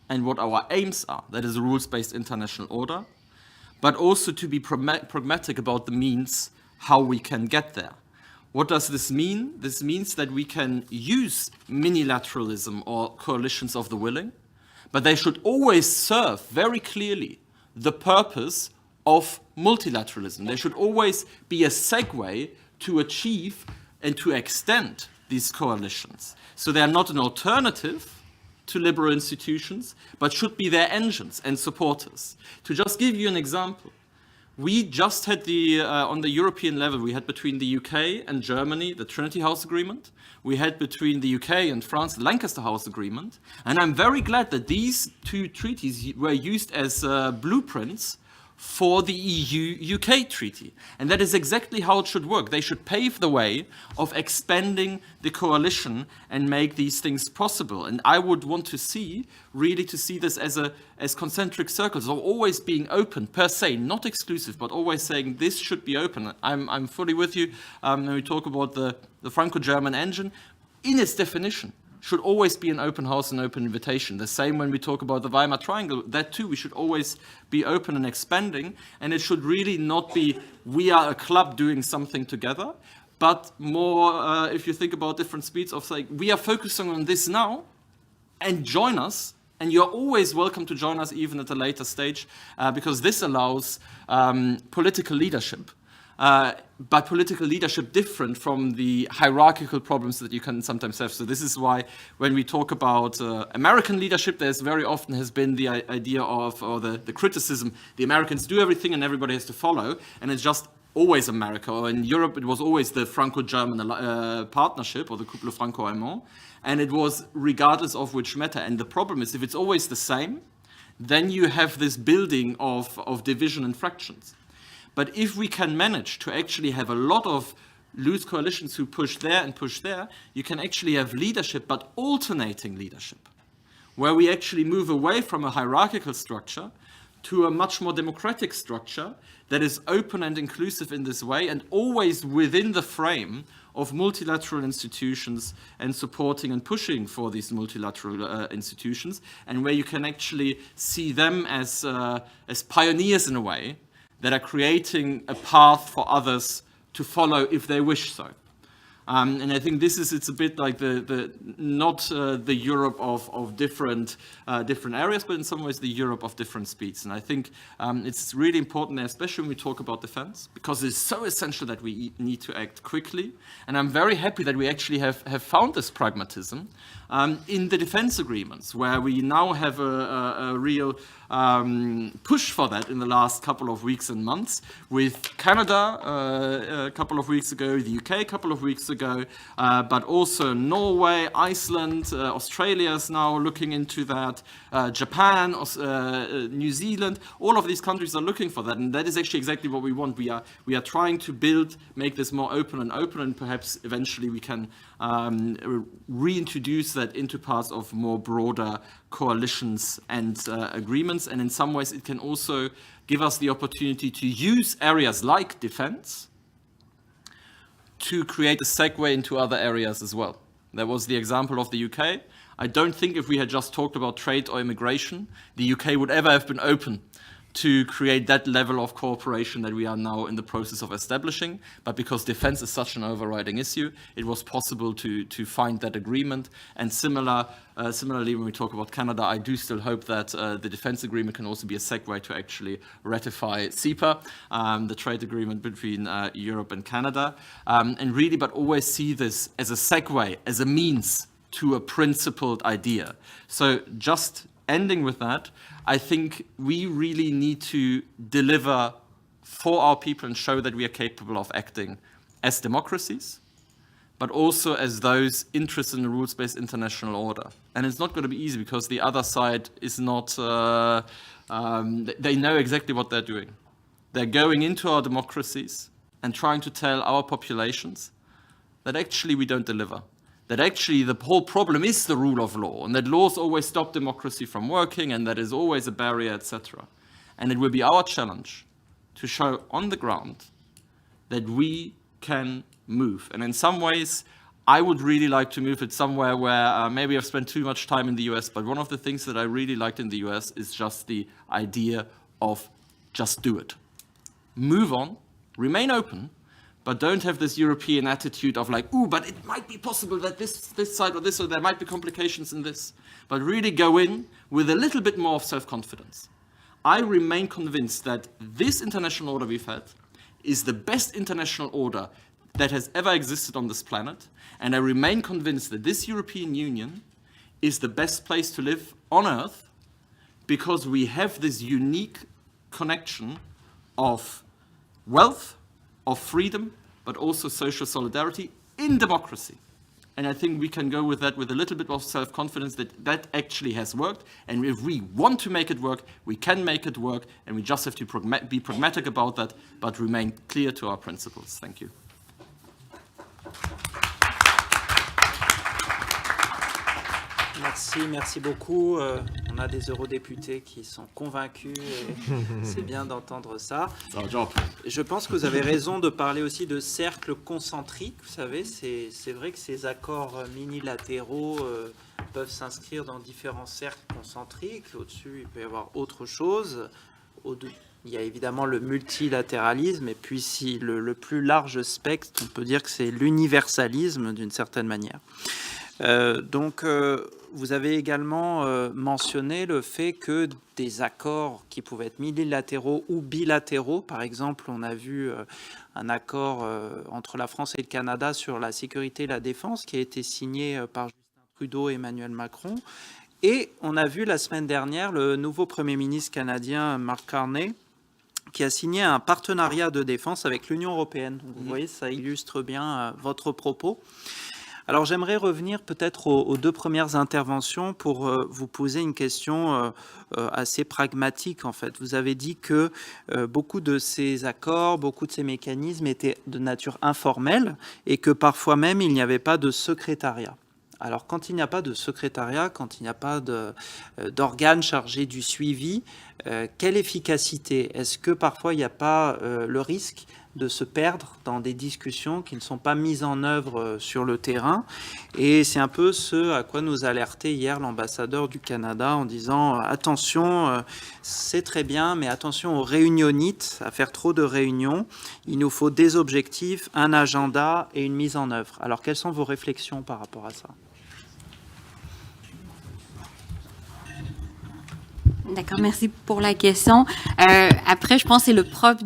and what our aims are, that is a rules-based international order, but also to be pragmatic about the means how we can get there. What does this mean? This means that we can use mini-lateralism or coalitions of the willing, but they should always serve very clearly the purpose of multilateralism. They should always be a segue to achieve and to extend these coalitions. So they are not an alternative to liberal institutions, but should be their engines and supporters. To just give you an example, we just had on the European level, we had between the UK and Germany the Trinity House Agreement. We had between the UK and France the Lancaster House Agreement. And I'm very glad that these two treaties were used as blueprints for the EU-UK treaty. And that is exactly how it should work. They should pave the way of expanding the coalition and make these things possible. And I would want to see this as concentric circles, of always being open per se, not exclusive, but always saying this should be open. I'm fully with you when we talk about the Franco-German engine. In its definition, should always be an open house and open invitation. The same when we talk about the Weimar Triangle, that too, we should always be open and expanding, and it should really not be, we are a club doing something together, but more, if you think about different speeds of saying, we are focusing on this now, and join us, and you're always welcome to join us even at a later stage, because this allows political leadership. But political leadership different from the hierarchical problems that you can sometimes have. So this is why when we talk about American leadership, there's very often has been the idea of, or the criticism, the Americans do everything and everybody has to follow, and it's just always America. Or in Europe, it was always the Franco-German partnership, or the couple franco-allemand, and it was regardless of which matter. And the problem is, if it's always the same, then you have this building of division and fractions. But if we can manage to actually have a lot of loose coalitions who push there and push there, you can actually have leadership, but alternating leadership, where we actually move away from a hierarchical structure to a much more democratic structure that is open and inclusive in this way, and always within the frame of multilateral institutions and supporting and pushing for these multilateral institutions, and where you can actually see them as pioneers in a way that are creating a path for others to follow if they wish so. And I think it's a bit like not the Europe of different areas, but in some ways the Europe of different speeds. And I think it's really important, especially when we talk about defense, because it's so essential that we need to act quickly. And I'm very happy that we actually have found this pragmatism in the defense agreements, where we now have a real push for that in the last couple of weeks and months, with Canada a couple of weeks ago, the UK a couple of weeks ago, but also Norway, Iceland, Australia is now looking into that, Japan, New Zealand, all of these countries are looking for that, and that is actually exactly what we want. We are trying to make this more open, and perhaps eventually we can reintroduce that into parts of more broader coalitions and agreements. And in some ways it can also give us the opportunity to use areas like defense to create a segue into other areas as well. There was the example of the UK. I don't think if we had just talked about trade or immigration, the UK would ever have been open to create that level of cooperation that we are now in the process of establishing. But because defense is such an overriding issue, it was possible to find that agreement. And similarly, when we talk about Canada, I do still hope that the defense agreement can also be a segue to actually ratify CEPA, the trade agreement between Europe and Canada. And really, but always see this as a segue, as a means to a principled idea. So just ending with that, I think we really need to deliver for our people and show that we are capable of acting as democracies, but also as those interested in a rules-based international order. And it's not going to be easy, because the other side is not, they know exactly what they're doing. They're going into our democracies and trying to tell our populations that actually we don't deliver. That actually the whole problem is the rule of law, and that laws always stop democracy from working, and that is always a barrier, etc. And it will be our challenge to show on the ground that we can move. And in some ways, I would really like to move it somewhere where maybe I've spent too much time in the US, but one of the things that I really liked in the US is just the idea of just do it. Move on, remain open, but don't have this European attitude of like, ooh, but it might be possible that this side or this, or there might be complications in this. But really go in with a little bit more of self-confidence. I remain convinced that this international order we've had is the best international order that has ever existed on this planet. And I remain convinced that this European Union is the best place to live on Earth, because we have this unique connection of wealth, of freedom, but also social solidarity in democracy. And I think we can go with that with a little bit of self-confidence that that actually has worked. And if we want to make it work, we can make it work. And we just have to be pragmatic about that, but remain clear to our principles. Thank you. Merci beaucoup. On a des eurodéputés qui sont convaincus et c'est bien d'entendre ça. Je pense que vous avez raison de parler aussi de cercles concentriques. Vous savez, c'est vrai que ces accords mini-latéraux peuvent s'inscrire dans différents cercles concentriques. Au-dessus, il peut y avoir autre chose. Il y a évidemment le multilatéralisme, et puis si le plus large spectre, on peut dire que c'est l'universalisme d'une certaine manière. Vous avez également mentionné le fait que des accords qui pouvaient être mini-latéraux ou bilatéraux, par exemple, on a vu un accord entre la France et le Canada sur la sécurité et la défense qui a été signé par Justin Trudeau et Emmanuel Macron. Et on a vu la semaine dernière le nouveau Premier ministre canadien Mark Carney qui a signé un partenariat de défense avec l'Union européenne. Donc, vous voyez, ça illustre bien votre propos. Alors j'aimerais revenir peut-être aux deux premières interventions pour vous poser une question assez pragmatique en fait. Vous avez dit que beaucoup de ces accords, beaucoup de ces mécanismes étaient de nature informelle et que parfois même il n'y avait pas de secrétariat. Alors quand il n'y a pas de secrétariat, quand il n'y a pas d'organe chargé du suivi, quelle efficacité? Est-ce que parfois il n'y a pas le risque de se perdre dans des discussions qui ne sont pas mises en œuvre sur le terrain? Et c'est un peu ce à quoi nous alertait hier l'ambassadeur du Canada en disant attention, c'est très bien, mais attention aux réunionites, à faire trop de réunions. Il nous faut des objectifs, un agenda et une mise en œuvre. Alors quelles sont vos réflexions par rapport à ça? D'accord, merci pour la question. Après, je pense que c'est le propre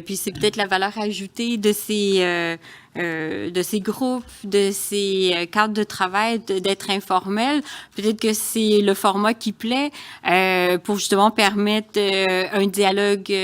puis c'est peut-être la valeur ajoutée de ces groupes, de ces cadres de travail, d'être informels. Peut-être que c'est le format qui plaît pour justement permettre un dialogue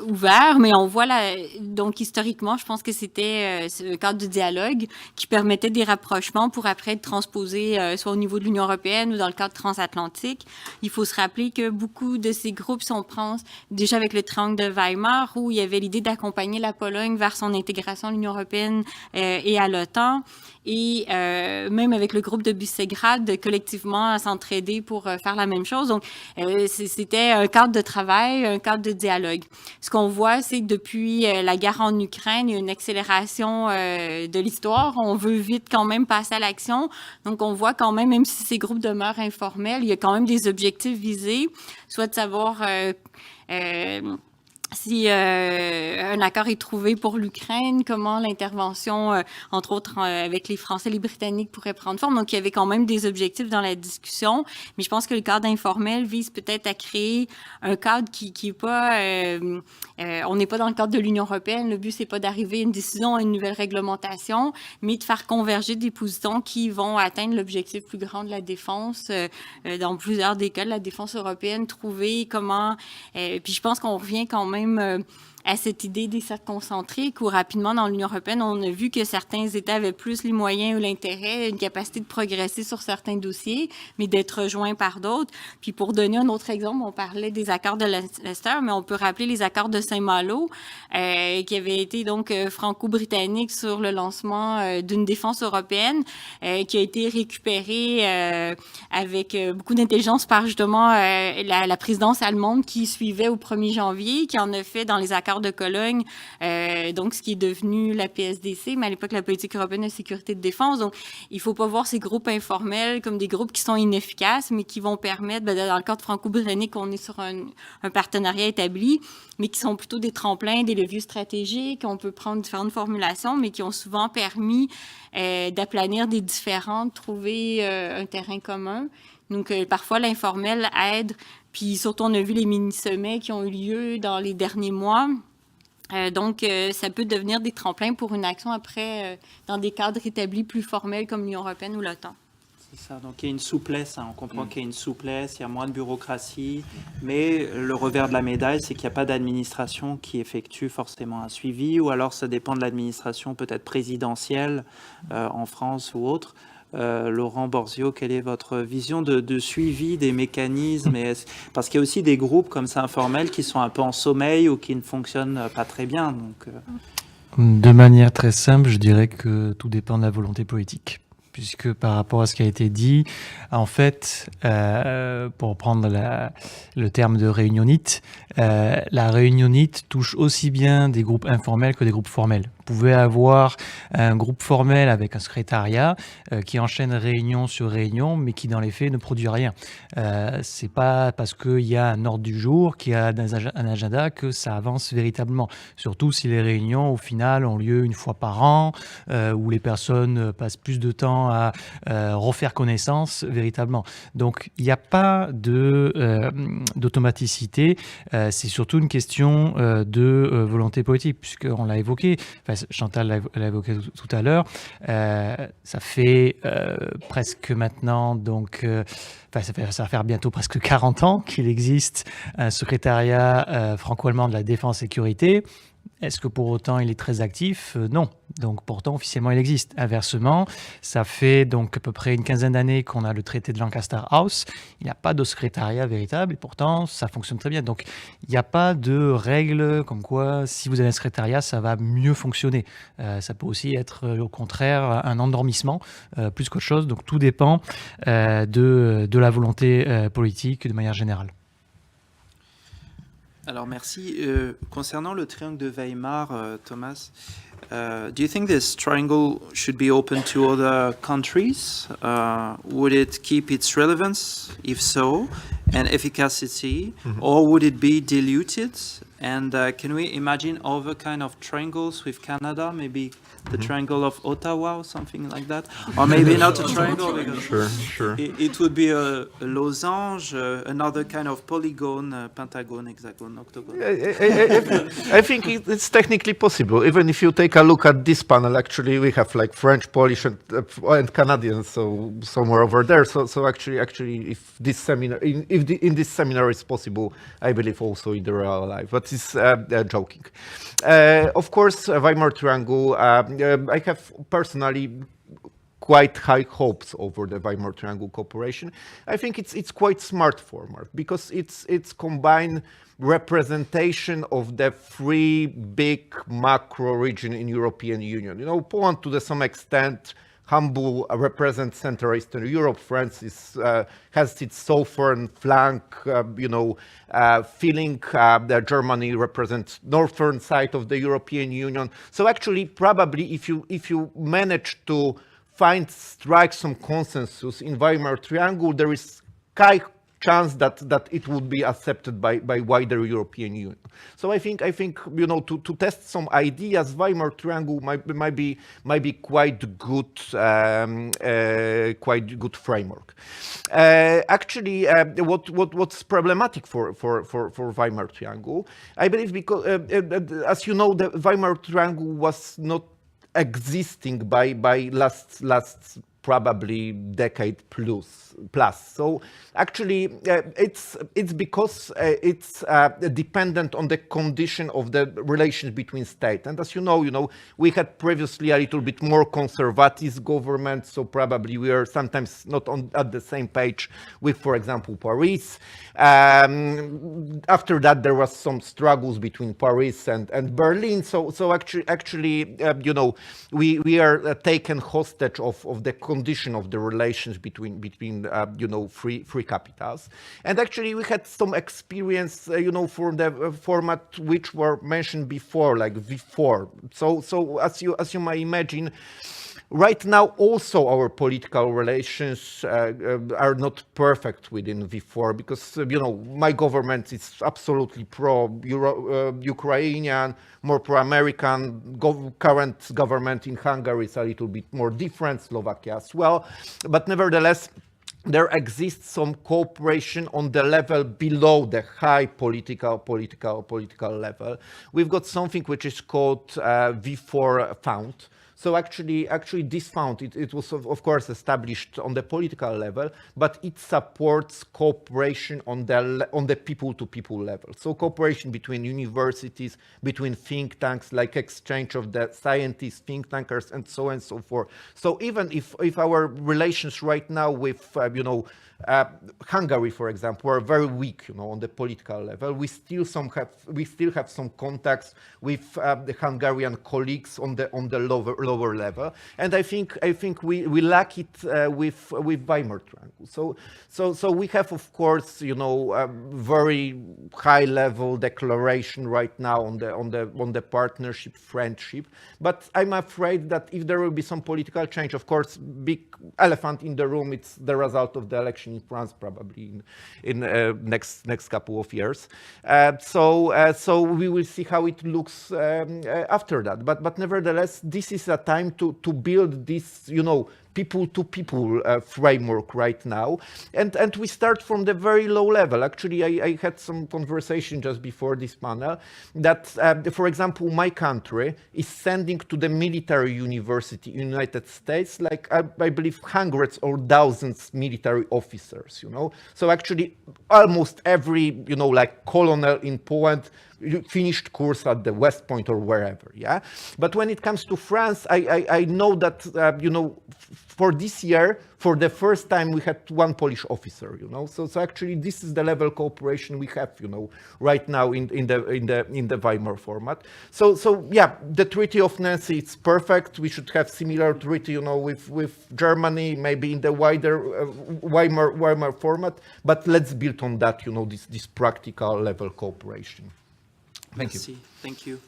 ouvert, mais on voit là, donc historiquement, je pense que c'était un cadre de dialogue qui permettait des rapprochements pour après être transposé soit au niveau de l'Union européenne ou dans le cadre transatlantique. Il faut se rappeler que beaucoup de ces groupes, si on prend déjà avec le triangle de Weimar, où il y avait l'idée d'accompagner la Pologne vers son intégration à l'Union européenne et à l'OTAN, et même avec le groupe de Visegrad, collectivement s'entraider pour faire la même chose. Donc, c'était un cadre de travail, un cadre de dialogue. Ce qu'on voit, c'est que depuis la guerre en Ukraine, il y a une accélération de l'histoire. On veut vite quand même passer à l'action. Donc, on voit quand même si ces groupes demeurent informels, il y a quand même des objectifs visés, soit de savoir si un accord est trouvé pour l'Ukraine, comment l'intervention, entre autres avec les Français et les Britanniques, pourrait prendre forme. Donc, il y avait quand même des objectifs dans la discussion, mais je pense que le cadre informel vise peut-être à créer un cadre qui est pas... on n'est pas dans le cadre de l'Union européenne. Le but, c'est pas d'arriver à une décision, à une nouvelle réglementation, mais de faire converger des positions qui vont atteindre l'objectif plus grand de la défense. Dans plusieurs des cas de la défense européenne, trouver comment... puis je pense qu'on revient quand même à cette idée des cercles concentriques où rapidement dans l'Union européenne, on a vu que certains États avaient plus les moyens ou l'intérêt, une capacité de progresser sur certains dossiers, mais d'être rejoints par d'autres. Puis pour donner un autre exemple, on parlait des accords de Leicester, mais on peut rappeler les accords de Saint-Malo qui avaient été donc franco-britanniques sur le lancement d'une défense européenne qui a été récupérée avec beaucoup d'intelligence par justement la présidence allemande qui suivait au 1er janvier, qui en a fait dans les accords de Cologne, donc ce qui est devenu la PSDC, mais à l'époque la politique européenne de sécurité et de défense. Donc, il ne faut pas voir ces groupes informels comme des groupes qui sont inefficaces, mais qui vont permettre, dans le cadre franco-britannique, on est sur un partenariat établi, mais qui sont plutôt des tremplins, des leviers stratégiques. On peut prendre différentes formulations, mais qui ont souvent permis d'aplanir des différends, de trouver un terrain commun. Donc, parfois, l'informel aide. Puis surtout, on a vu les mini-sommets qui ont eu lieu dans les derniers mois. Donc, ça peut devenir des tremplins pour une action après dans des cadres établis plus formels comme l'Union européenne ou l'OTAN. C'est ça, donc il y a une souplesse, on comprend qu'il y a une souplesse, il y a moins de bureaucratie, mais le revers de la médaille, c'est qu'il n'y a pas d'administration qui effectue forcément un suivi, ou alors ça dépend de l'administration peut-être présidentielle en France ou autre. Laurent, Borzillo, quelle est votre vision de suivi des mécanismes parce qu'il y a aussi des groupes comme ça informels qui sont un peu en sommeil ou qui ne fonctionnent pas très bien. Donc, De manière très simple, je dirais que tout dépend de la volonté politique. Puisque par rapport à ce qui a été dit, en fait, pour prendre le terme de réunionite, la réunionite touche aussi bien des groupes informels que des groupes formels. Vous pouvez avoir un groupe formel avec un secrétariat qui enchaîne réunion sur réunion, mais qui dans les faits ne produit rien. C'est pas parce qu'il y a un ordre du jour, qu'il y a un agenda que ça avance véritablement. Surtout si les réunions, au final, ont lieu une fois par an, où les personnes passent plus de temps à refaire connaissance véritablement. Donc, il n'y a pas d'automaticité. C'est surtout une question de volonté politique, puisqu'on l'a évoqué. Enfin, Chantal l'a évoqué tout à l'heure. Ça fait presque maintenant, donc, ça va faire bientôt presque 40 ans qu'il existe un secrétariat franco-allemand de la défense sécurité. Est-ce que pour autant il est très actif? Non. Donc pourtant officiellement il existe. Inversement, ça fait donc à peu près une quinzaine d'années qu'on a le traité de Lancaster House. Il n'y a pas de secrétariat véritable et pourtant ça fonctionne très bien. Donc il n'y a pas de règle comme quoi si vous avez un secrétariat ça va mieux fonctionner. Ça peut aussi être au contraire un endormissement plus qu'autre chose. Donc tout dépend de la volonté politique de manière générale. Alors merci. Concernant le triangle de Weimar, Thomas, do you think this triangle should be open to other countries? Would it keep its relevance, if so, and efficacy, or would it be diluted? And can we imagine other kind of triangles with Canada, maybe the triangle of Ottawa or something like that? Or maybe not a triangle, because Sure. it would be a losange, another kind of polygon, pentagon, hexagon, octagon. I think it's technically possible. Even if you take a look at this panel, actually we have like French, Polish, and Canadians, so somewhere over there. So actually, if this seminar, in this seminar is possible, I believe also in the real life. But it's joking. Of course, Weimar Triangle. I have personally quite high hopes over the Weimar Triangle cooperation. I think it's quite smart format because it's combined representation of the three big macro region in European Union. You know, Poland to some extent humble represents Central Eastern Europe. France has its southern flank, feeling that Germany represents northern side of the European Union. So actually, probably if you manage to strike some consensus in Weimar Triangle, there is high chance that it would be accepted by wider European Union. So I think to test some ideas, Weimar Triangle might be quite good framework. Actually, what's problematic for Weimar Triangle, I believe, because as you know, the Weimar Triangle was not existing by last probably decade plus. So actually, it's because it's dependent on the condition of the relations between states. And as you know, we had previously a little bit more conservative government, so probably we are sometimes not at the same page with, for example, Paris. After that, there was some struggles between Paris and Berlin. So actually, we are taken hostage of the condition of the relations between free capitals. And actually we had some experience, for the format which were mentioned before, like V4. So as you might imagine, right now also our political relations are not perfect within V4 because, my government is absolutely pro-Ukrainian, more pro-American. Current government in Hungary is a little bit more different, Slovakia as well. But nevertheless, there exists some cooperation on the level below the high political level. We've got something which is called V4 Fund. So actually this fund, it was of course established on the political level, but it supports cooperation on the people-to-people level. So cooperation between universities, between think tanks, like exchange of the scientists, think tankers, and so on and so forth. So even if our relations right now with Hungary, for example, are very weak, on the political level, we still have some contacts with the Hungarian colleagues on the lower level, and I think we lack it with Weimar Triangle. So we have, of course, a very high level declaration right now on the partnership, friendship. But I'm afraid that if there will be some political change, of course, big elephant in the room, it's the result of the election in France, probably in next couple of years. So we will see how it looks after that. But nevertheless, this is a time to build this, people-to-people framework right now. And we start from the very low level. Actually, I had some conversation just before this panel that, for example, my country is sending to the military university in United States, like I believe hundreds or thousands military officers, you know. So actually almost every, you know, like colonel in Poland finished course at the West Point or wherever, yeah? But when it comes to France, I know that, you know, for this year, for the first time, we had one Polish officer, you know? So actually, this is the level of cooperation we have, you know, right now in the Weimar format. So yeah, the Treaty of Nancy, it's perfect. We should have similar treaty, you know, with Germany, maybe in the wider Weimar format, but let's build on that, you know, this practical level cooperation. Thank you. Thank you.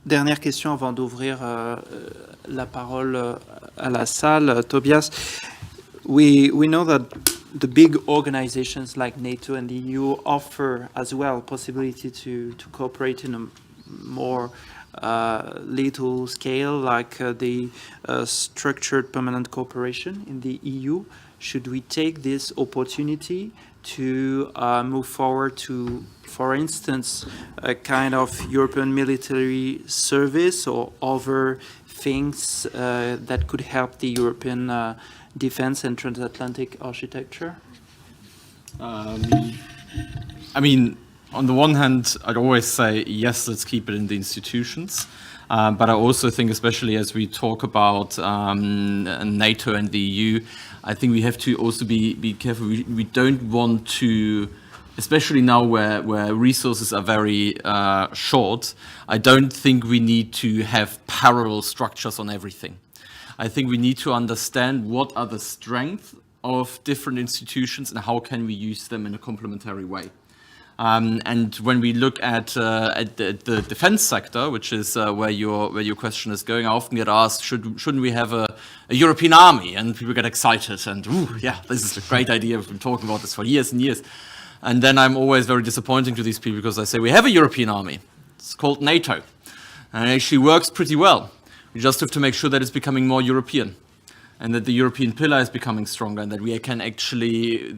Dernière question avant d'ouvrir la parole à la salle. Tobias, we know that the big organizations like NATO and the EU offer as well possibility to cooperate in a more little scale, like the structured permanent cooperation in the EU. Should we take this opportunity to move forward to, for instance, a kind of European military service or other things that could help the European defense and transatlantic architecture? I mean, on the one hand, I'd always say, yes, let's keep it in the institutions. But I also think, especially as we talk about NATO and the EU, I think we have to also be careful. We don't want to, especially now where resources are very short, I don't think we need to have parallel structures on everything. I think we need to understand what are the strengths of different institutions and how can we use them in a complementary way. And when we look at the defense sector, which is where your question is going, I often get asked, shouldn't we have a European army? And people get excited and, ooh, yeah, this is a great idea. We've been talking about this for years and years. And then I'm always very disappointing to these people because I say, we have a European army. It's called NATO. And it actually works pretty well. We just have to make sure that it's becoming more European, and that the European pillar is becoming stronger, and that we can actually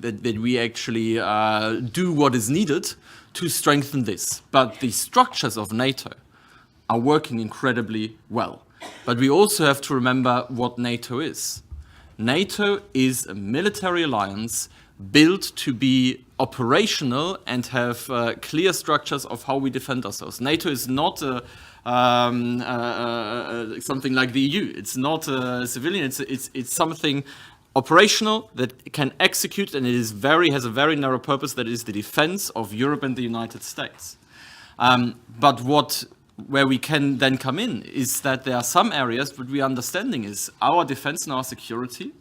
do what is needed to strengthen this. But the structures of NATO are working incredibly well. But we also have to remember what NATO is. NATO is a military alliance built to be operational and have clear structures of how we defend ourselves. NATO is not something like the EU. It's not a civilian. It's something operational that can execute, and it is has a very narrow purpose, that is the defense of Europe and the United States. But where we can then come in is that there are some areas what we are understanding is our defense and our security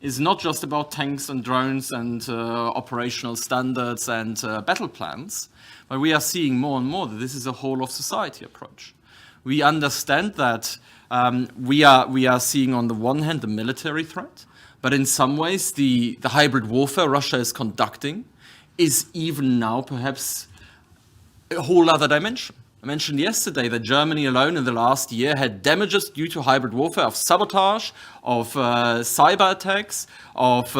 is not just about tanks and drones and operational standards and battle plans, but we are seeing more and more that this is a whole of society approach. We understand that we are seeing on the one hand the military threat, but in some ways the hybrid warfare Russia is conducting is even now perhaps a whole other dimension. I mentioned yesterday that Germany alone in the last year had damages due to hybrid warfare of sabotage, of cyber attacks, of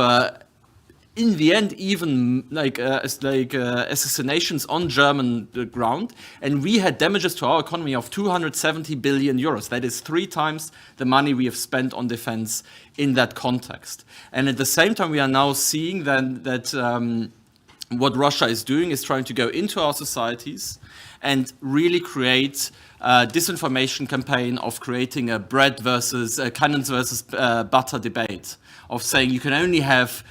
in the end even assassinations on German ground, and we had damages to our economy of 270 billion euros. That is 3 times the money we have spent on defense in that context. And at the same time, we are now seeing then that what Russia is doing is trying to go into our societies and really create a disinformation campaign of creating a bread versus cannons versus butter debate, of saying you can only have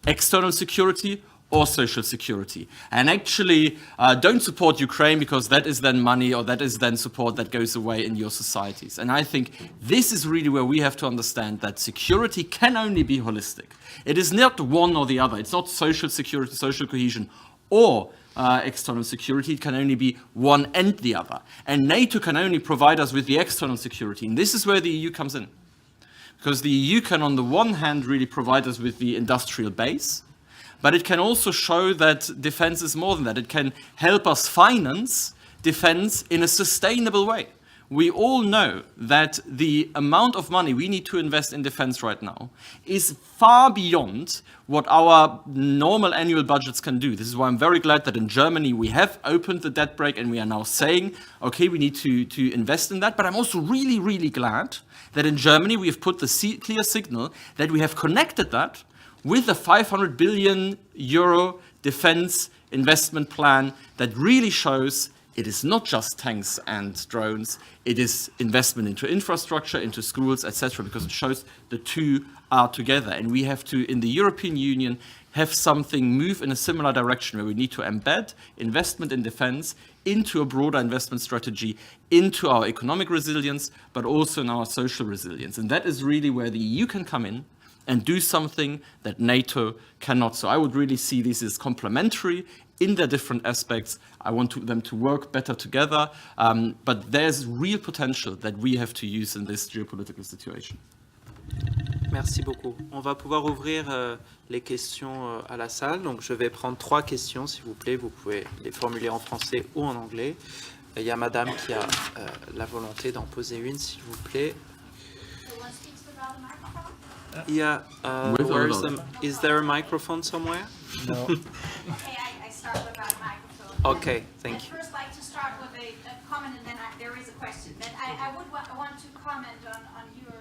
external security or social security. And actually don't support Ukraine because that is then money or that is then support that goes away in your societies. And I think this is really where we have to understand that security can only be holistic. It is not one or the other. It's not social security, social cohesion, or external security. It can only be one and the other. And NATO can only provide us with the external security. And this is where the EU comes in. Because the EU can, on the one hand, really provide us with the industrial base, but it can also show that defense is more than that. It can help us finance defense in a sustainable way, we all know that the amount of money we need to invest in defense right now is far beyond what our normal annual budgets can do. This is why I'm very glad that in Germany we have opened the debt brake and we are now saying, okay, we need to invest in that. But I'm also really, really glad that in Germany we have put the clear signal that we have connected that with a 500 billion euro defense investment plan that really shows it is not just tanks and drones, it is investment into infrastructure, into schools, etc., because it shows the two are together. And we have to, in the European Union, have something move in a similar direction where we need to embed investment in defense into a broader investment strategy, into our economic resilience, but also in our social resilience. And that is really where the EU can come in and do something that NATO cannot. So I would really see this as complementary in their different aspects. I want them to work better together, but there's real potential that we have to use in this geopolitical situation. Merci beaucoup. On va pouvoir ouvrir les questions à la salle. Donc, je vais prendre 3 questions, s'il vous plaît. Vous pouvez les formuler en français ou en anglais. Il y a madame qui a la volonté d'en poser une, s'il vous plaît. Yeah, is there a microphone somewhere? No. Okay, I start without a microphone. Okay, thank you. I'd first like to start with a comment and then there is a question. But I would want to comment on your...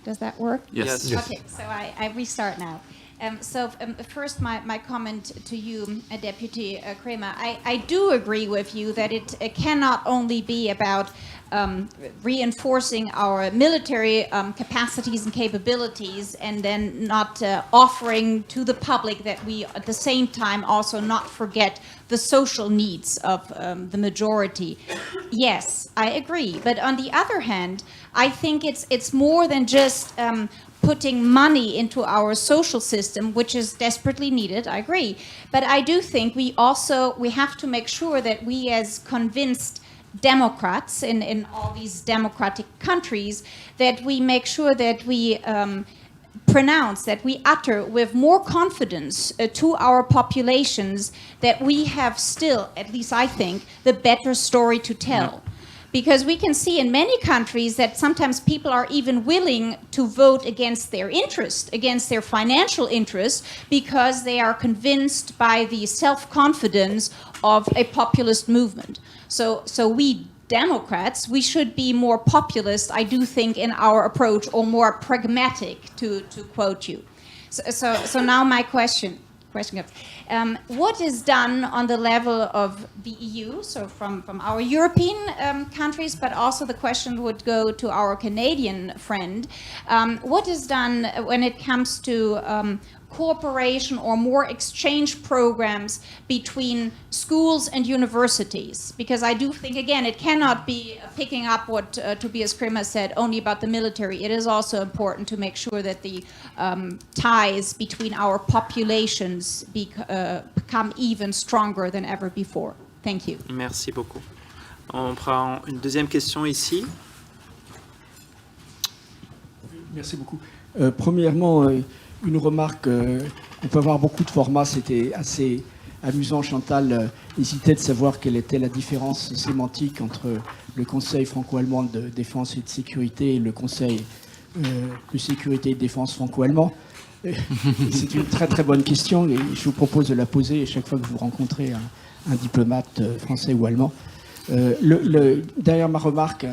Does that work? Yes. Okay, so I restart now. First, my comment to you, Deputy Cremer. I do agree with you that it cannot only be about reinforcing our military capacities and capabilities and then not offering to the public that we at the same time also not forget the social needs of the majority. Yes, I agree. But on the other hand, I think it's more than just putting money into our social system, which is desperately needed, I agree. But I do think we have to make sure that we as convinced Democrats in all these democratic countries, that we make sure that we pronounce, that we utter with more confidence to our populations that we have still, at least I think, the better story to tell. Because we can see in many countries that sometimes people are even willing to vote against their interest, against their financial interest, because they are convinced by the self-confidence of a populist movement. So we Democrats, we should be more populist, I do think, in our approach, or more pragmatic, to quote you. So now my question comes. What is done on the level of the EU, so from our European countries, but also the question would go to our Canadian friend. What is done when it comes to cooperation or more exchange programs between schools and universities? Because I do think, again, it cannot be picking up what Tobias Cremer said only about the military. It is also important to make sure that the ties between our populations become even stronger than ever before. Thank you. Merci beaucoup. On prend une deuxième question ici. Merci beaucoup. Premièrement, une remarque, on peut avoir beaucoup de formats, c'était assez amusant. Chantal hésitait de savoir quelle était la différence sémantique entre le Conseil franco-allemand de défense et de sécurité et le Conseil de sécurité et de défense franco-allemand. C'est une très très bonne question et je vous propose de la poser chaque fois que vous rencontrez un diplomate français ou allemand. Derrière ma remarque,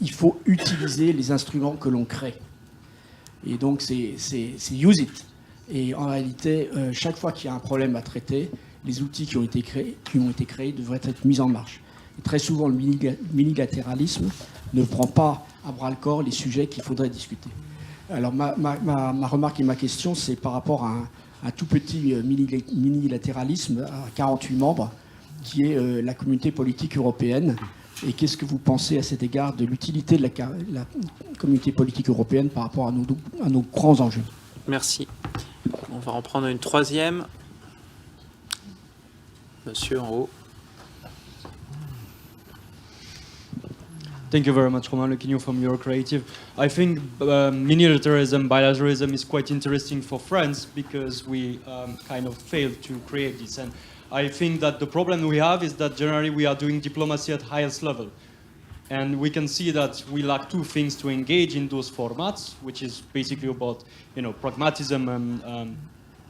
il faut utiliser les instruments que l'on crée. Et donc, c'est use it. Et en réalité, chaque fois qu'il y a un problème à traiter, les outils qui ont été créés devraient être mis en marche. Et très souvent, le mini-latéralisme ne prend pas à bras-le-corps les sujets qu'il faudrait discuter. Alors, ma remarque et ma question, c'est par rapport à un tout petit mini-latéralisme à 48 membres, qui est la communauté politique européenne. Et qu'est-ce que vous pensez à cet égard de l'utilité de la communauté politique européenne par rapport à nos grands enjeux? Merci. On va en prendre une troisième. Monsieur en haut. Thank you very much, Romain Lequignon from Eurocreative. I think mini-latéralism, bilateralism is quite interesting for France because we kind of failed to create this. And I think that the problem we have is that generally we are doing diplomacy at highest level. And we can see that we lack two things to engage in those formats, which is basically about, pragmatism and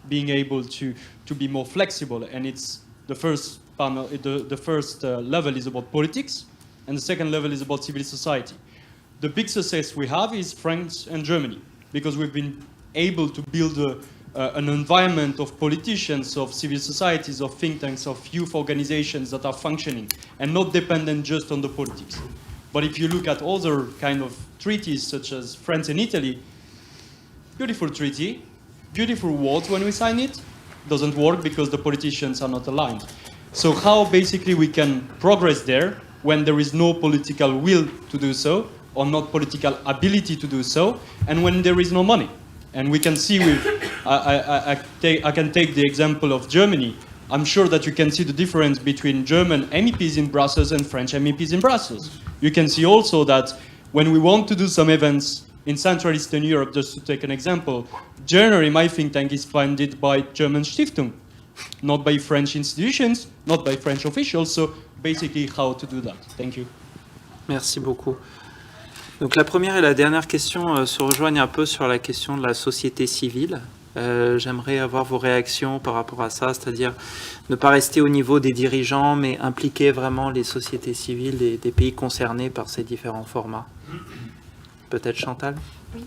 being able to be more flexible. And it's the first panel, the first level is about politics, and the second level is about civil society. The big success we have is France and Germany, because we've been able to build an environment of politicians, of civil societies, of think tanks, of youth organizations that are functioning and not dependent just on the politics. But if you look at other kind of treaties, such as France and Italy, beautiful treaty, beautiful words when we sign it, doesn't work because the politicians are not aligned. So how basically we can progress there when there is no political will to do so, or not political ability to do so, and when there is no money. And we can see with, I can take the example of Germany. I'm sure that you can see the difference between German MEPs in Brussels and French MEPs in Brussels. You can see also that when we want to do some events in Central Eastern Europe, just to take an example, generally my think tank is funded by German Stiftung, not by French institutions, not by French officials, so basically how to do that. Thank you. Merci beaucoup. Donc la première et la dernière question se rejoignent un peu sur la question de la société civile. J'aimerais avoir vos réactions par rapport à ça, c'est-à-dire ne pas rester au niveau des dirigeants, mais impliquer vraiment les sociétés civiles des pays concernés par ces différents formats. Peut-être Chantal ? Oui.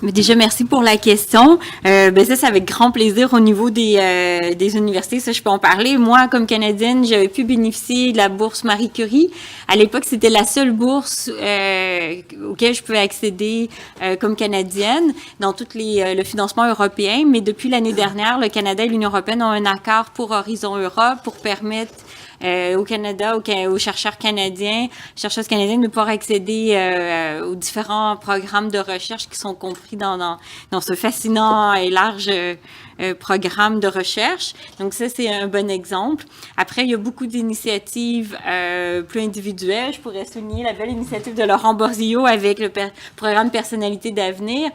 Mais déjà, merci pour la question. Ça, c'est avec grand plaisir au niveau des universités. Ça, je peux en parler. Moi, comme Canadienne, j'avais pu bénéficier de la bourse Marie Curie. À l'époque, c'était la seule bourse auquel je pouvais accéder comme Canadienne dans tout le financement européen. Mais depuis l'année dernière, le Canada et l'Union européenne ont un accord pour Horizon Europe pour permettre au Canada, aux chercheurs canadiens, chercheuses canadiennes de pouvoir accéder aux différents programmes de recherche qui sont compris dans ce fascinant et large programme de recherche. Donc ça, c'est un bon exemple. Après, il y a beaucoup d'initiatives plus individuelles. Je pourrais souligner la belle initiative de Laurent Borzillo avec le programme Personnalité d'avenir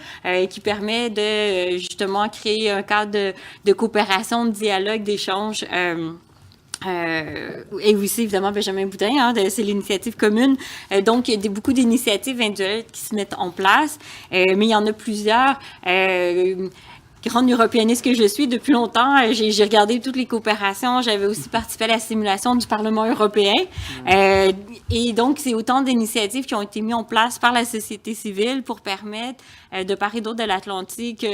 qui permet de justement créer un cadre de coopération, de dialogue, d'échange et aussi, évidemment, Benjamin Boutin, c'est l'initiative commune. Donc, il y a beaucoup d'initiatives individuelles qui se mettent en place, mais il y en a plusieurs. Grande européaniste que je suis depuis longtemps, j'ai regardé toutes les coopérations. J'avais aussi participé à la simulation du Parlement européen. Et donc, c'est autant d'initiatives qui ont été mises en place par la société civile pour permettre de part et d'autre de l'Atlantique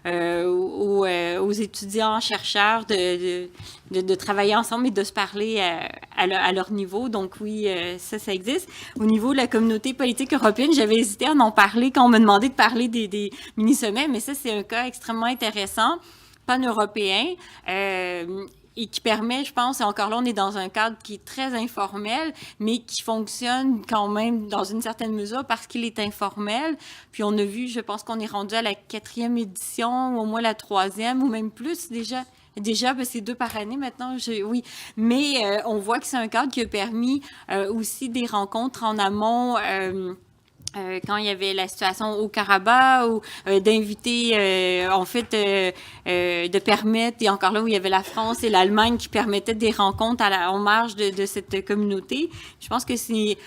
aux étudiants, chercheurs de travailler ensemble et de se parler à leur niveau. Donc oui, ça existe. Au niveau de la communauté politique européenne, j'avais hésité à en parler quand on m'a demandé de parler des mini-sommets, mais ça, c'est un cas extrêmement intéressant, pan-européen, et qui permet, je pense, et encore là, on est dans un cadre qui est très informel, mais qui fonctionne quand même dans une certaine mesure parce qu'il est informel. Puis on a vu, je pense qu'on est rendu à la 4e édition, ou au moins la 3e, ou même plus déjà. Déjà, c'est 2 par année maintenant, oui. Mais on voit que c'est un cadre qui a permis aussi des rencontres en amont quand il y avait la situation au Karabakh, ou d'inviter, en fait, de permettre, et encore là où il y avait la France et l'Allemagne qui permettaient des rencontres en marge de cette communauté. Je pense que c'est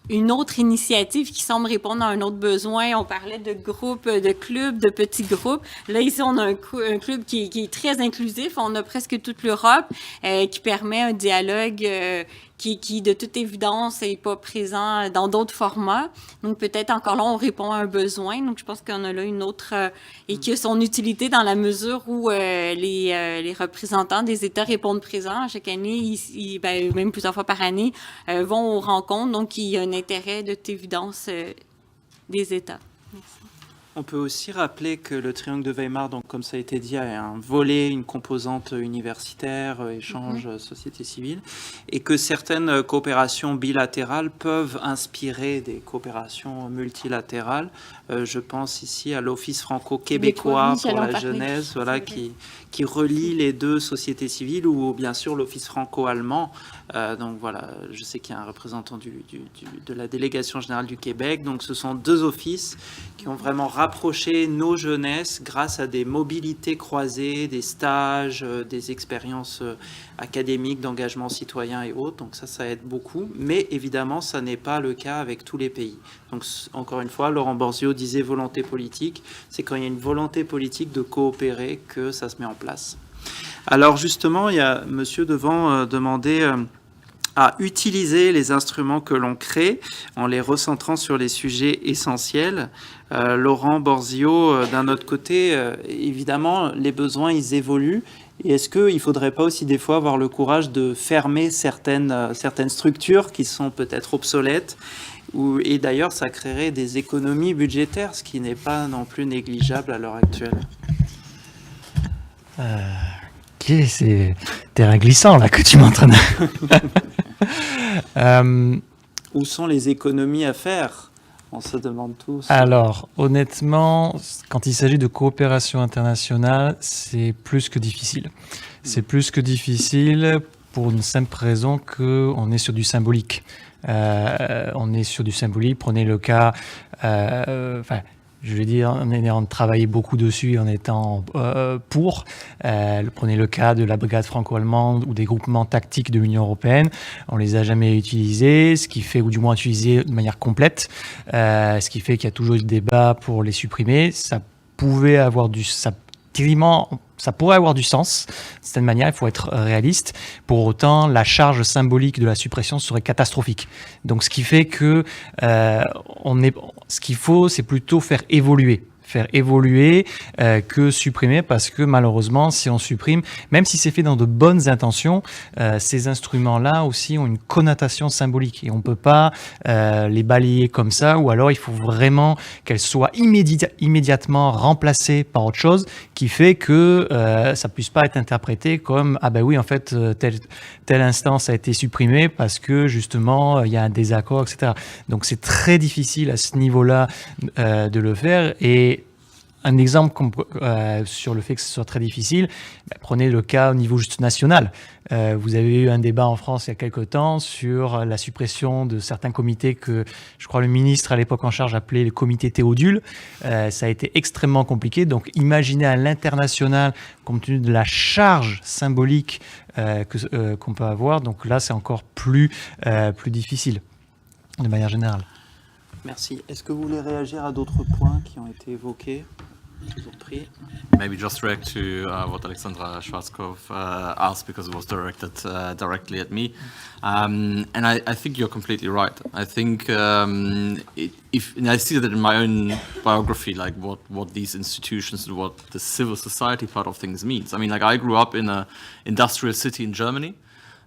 une autre initiative qui semble répondre à un autre besoin. On parlait de groupes, de clubs, de petits groupes. Là, ici, on a un club qui est très inclusif. On a presque toute l'Europe qui permet un dialogue qui, de toute évidence, n'est pas présent dans d'autres formats. Donc, peut-être encore là, on répond à un besoin. Donc, je pense qu'on a là une autre... et qui a son utilité dans la mesure où les représentants des États répondent présents. Chaque année, même plusieurs fois par année, vont aux rencontres. Donc, il y a un intérêt, de toute évidence, des États. Merci. On peut aussi rappeler que le triangle de Weimar, donc comme ça a été dit, a un volet, une composante universitaire, échange, société civile, et que certaines coopérations bilatérales peuvent inspirer des coopérations multilatérales. Je pense ici à l'Office franco-québécois pour la jeunesse, voilà, qui relie les deux sociétés civiles, ou bien sûr l'Office franco-allemand. Donc voilà, je sais qu'il y a un représentant de la délégation générale du Québec. Donc ce sont 2 offices qui ont vraiment rapprocher nos jeunesses grâce à des mobilités croisées, des stages, des expériences académiques d'engagement citoyen et autres. Donc ça aide beaucoup. Mais évidemment, ça n'est pas le cas avec tous les pays. Donc encore une fois, Laurent Borzillo disait volonté politique. C'est quand il y a une volonté politique de coopérer que ça se met en place. Alors justement, il y a monsieur devant demandé à utiliser les instruments que l'on crée en les recentrant sur les sujets essentiels. Laurent Borzillo, d'un autre côté, évidemment, les besoins, ils évoluent. Et est-ce qu'il ne faudrait pas aussi des fois avoir le courage de fermer certaines structures qui sont peut-être obsolètes et d'ailleurs, ça créerait des économies budgétaires, ce qui n'est pas non plus négligeable à l'heure actuelle. Ok, c'est terrain glissant là que tu m'entraînes. Où sont les économies à faire? On se demande tous. Alors, honnêtement, quand il s'agit de coopération internationale, c'est plus que difficile. C'est plus que difficile pour une simple raison qu'on est sur du symbolique. On est sur du symbolique. Prenez le cas... je veux dire, en ayant travaillé beaucoup dessus, en étant pour. Prenez le cas de la brigade franco-allemande ou des groupements tactiques de l'Union européenne. On les a jamais utilisés, ce qui fait, ou du moins utilisés de manière complète, ce qui fait qu'il y a toujours eu des débats pour les supprimer. Ça pourrait avoir du sens, d'une certaine manière, il faut être réaliste. Pour autant, la charge symbolique de la suppression serait catastrophique. Donc, ce qui fait que ce qu'il faut, c'est plutôt faire évoluer que supprimer, parce que malheureusement, si on supprime, même si c'est fait dans de bonnes intentions, ces instruments-là aussi ont une connotation symbolique et on ne peut pas les balayer comme ça, ou alors il faut vraiment qu'elles soient immédiatement remplacées par autre chose qui fait que ça ne puisse pas être interprété comme « Ah ben oui, en fait, telle instance a été supprimée parce que justement, il y a un désaccord, etc. » Donc c'est très difficile à ce niveau-là de le faire. Et un exemple sur le fait que ce soit très difficile, prenez le cas au niveau juste national. Vous avez eu un débat en France il y a quelque temps sur la suppression de certains comités que, je crois, le ministre à l'époque en charge appelait le comité Théodule. Ça a été extrêmement compliqué. Donc, imaginez à l'international, compte tenu de la charge symbolique qu'on peut avoir. Donc là, c'est encore plus difficile, de manière générale. Merci. Est-ce que vous voulez réagir à d'autres points qui ont été évoqués? Toujours pris. Maybe just react to what Alexandra Schwarzkopf asked, because it was directed directly at me. And I think you're completely right. I think and I see that in my own biography, like what these institutions and what the civil society part of things means. I mean, like I grew up in an industrial city in Germany.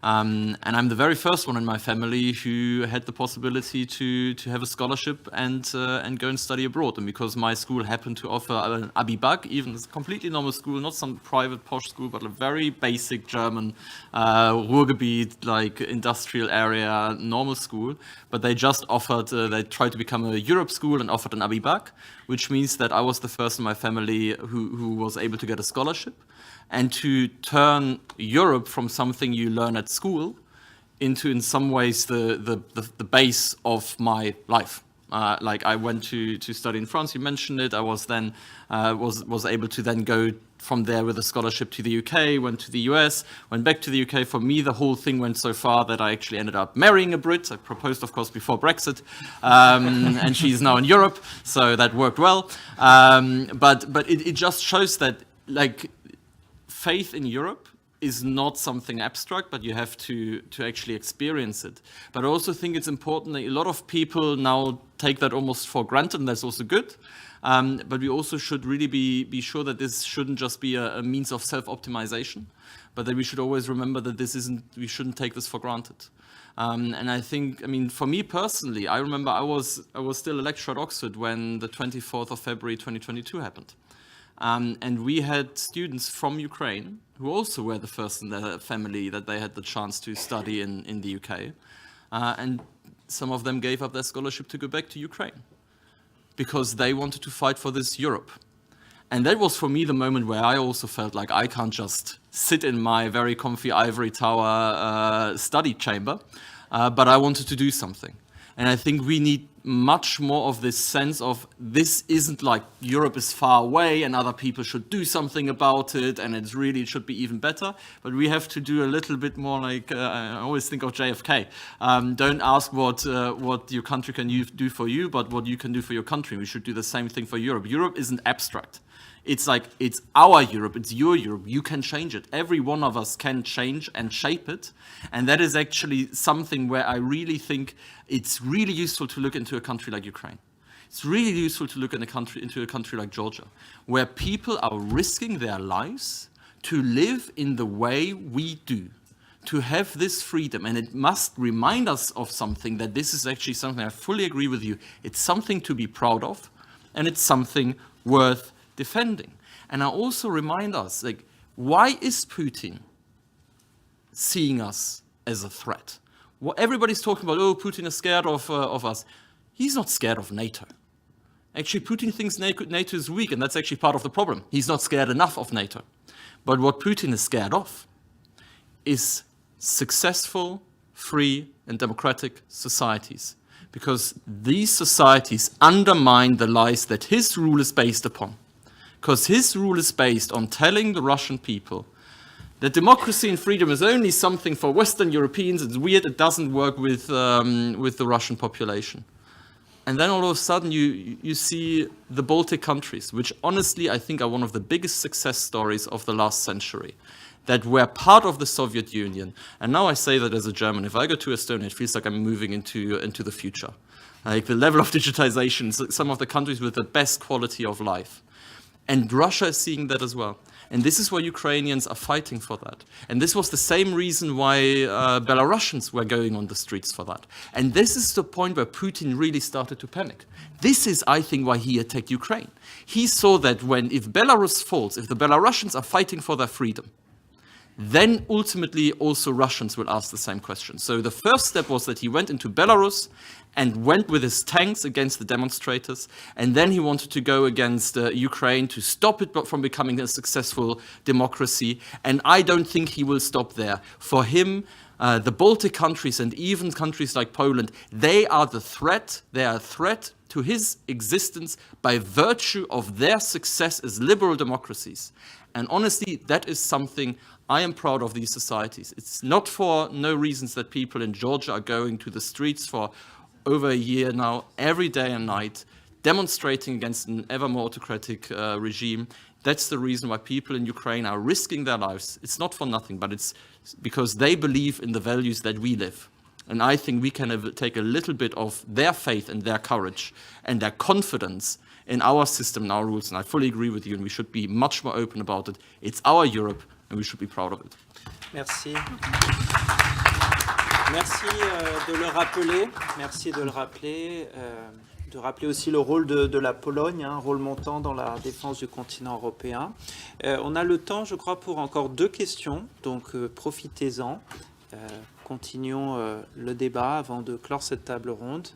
And I'm the very first one in my family who had the possibility to have a scholarship and go and study abroad. And because my school happened to offer an Abi-Bag, even a completely normal school, not some private posh school, but a very basic German Ruhrgebiet, like industrial area, normal school. But they just offered, they tried to become a Europe school and offered an Abi-Bag, which means that I was the first in my family who was able to get a scholarship. And to turn Europe from something you learn at school into, in some ways, the base of my life. Like I went to study in France. You mentioned it. I was then was able to then go from there with a scholarship to the UK. Went to the US. Went back to the UK. For me, the whole thing went so far that I actually ended up marrying a Brit. I proposed, of course, before Brexit, and she's now in Europe, so that worked well. But it just shows that, like, faith in Europe is not something abstract, but you have to actually experience it. But I also think it's important that a lot of people now take that almost for granted, and that's also good. But we also should really be sure that this shouldn't just be a means of self-optimization, but that we should always remember that we shouldn't take this for granted. And I think, I mean, for me personally, I remember I was still a lecturer at Oxford when the 24th of February 2022 happened. And we had students from Ukraine who also were the first in their family that they had the chance to study in the UK. And some of them gave up their scholarship to go back to Ukraine because they wanted to fight for this Europe. And that was for me the moment where I also felt like I can't just sit in my very comfy ivory tower study chamber, but I wanted to do something. And I think we need much more of this sense of this isn't like Europe is far away and other people should do something about it and it should be even better. But we have to do a little bit more like, I always think of JFK. Don't ask what your country can do for you, but what you can do for your country. We should do the same thing for Europe. Europe isn't abstract. It's like, it's our Europe, it's your Europe, you can change it. Every one of us can change and shape it. And that is actually something where I really think it's really useful to look into a country like Ukraine. It's really useful to look into a country like Georgia, where people are risking their lives to live in the way we do, to have this freedom. And it must remind us of something, that this is actually something, I fully agree with you, it's something to be proud of, and it's something worth defending. And I also remind us, like, why is Putin seeing us as a threat? Well, everybody's talking about, oh, Putin is scared of us. He's not scared of NATO. Actually, Putin thinks NATO is weak, and that's actually part of the problem. He's not scared enough of NATO. But what Putin is scared of is successful, free, and democratic societies. Because these societies undermine the lies that his rule is based upon. Because his rule is based on telling the Russian people that democracy and freedom is only something for Western Europeans. It's weird, it doesn't work with the Russian population. And then all of a sudden you see the Baltic countries, which honestly I think are one of the biggest success stories of the last century, that were part of the Soviet Union. And now I say that as a German, if I go to Estonia, it feels like I'm moving into the future. Like the level of digitization, some of the countries with the best quality of life. And Russia is seeing that as well. And this is why Ukrainians are fighting for that. And this was the same reason why Belarusians were going on the streets for that. And this is the point where Putin really started to panic. This is, I think, why he attacked Ukraine. He saw that if Belarus falls, if the Belarusians are fighting for their freedom, then ultimately also Russians will ask the same question. So the first step was that he went into Belarus and went with his tanks against the demonstrators, and then he wanted to go against Ukraine to stop it from becoming a successful democracy, and I don't think he will stop there. For him, the Baltic countries and even countries like Poland, they are the threat. They are a threat to his existence by virtue of their success as liberal democracies. And honestly, that is something I am proud of these societies. It's not for no reasons that people in Georgia are going to the streets for over a year now, every day and night, demonstrating against an ever more autocratic regime. That's the reason why people in Ukraine are risking their lives. It's not for nothing, but it's because they believe in the values that we live. And I think we can take a little bit of their faith and their courage and their confidence in our system and our rules. And I fully agree with you, and we should be much more open about it. It's our Europe, and we should be proud of it. Merci. Merci de le rappeler. Merci de le rappeler. De rappeler aussi le rôle de la Pologne, un rôle montant dans la défense du continent européen. On a le temps, je crois, pour encore 2 questions, donc profitez-en. Continuons le débat avant de clore cette table ronde.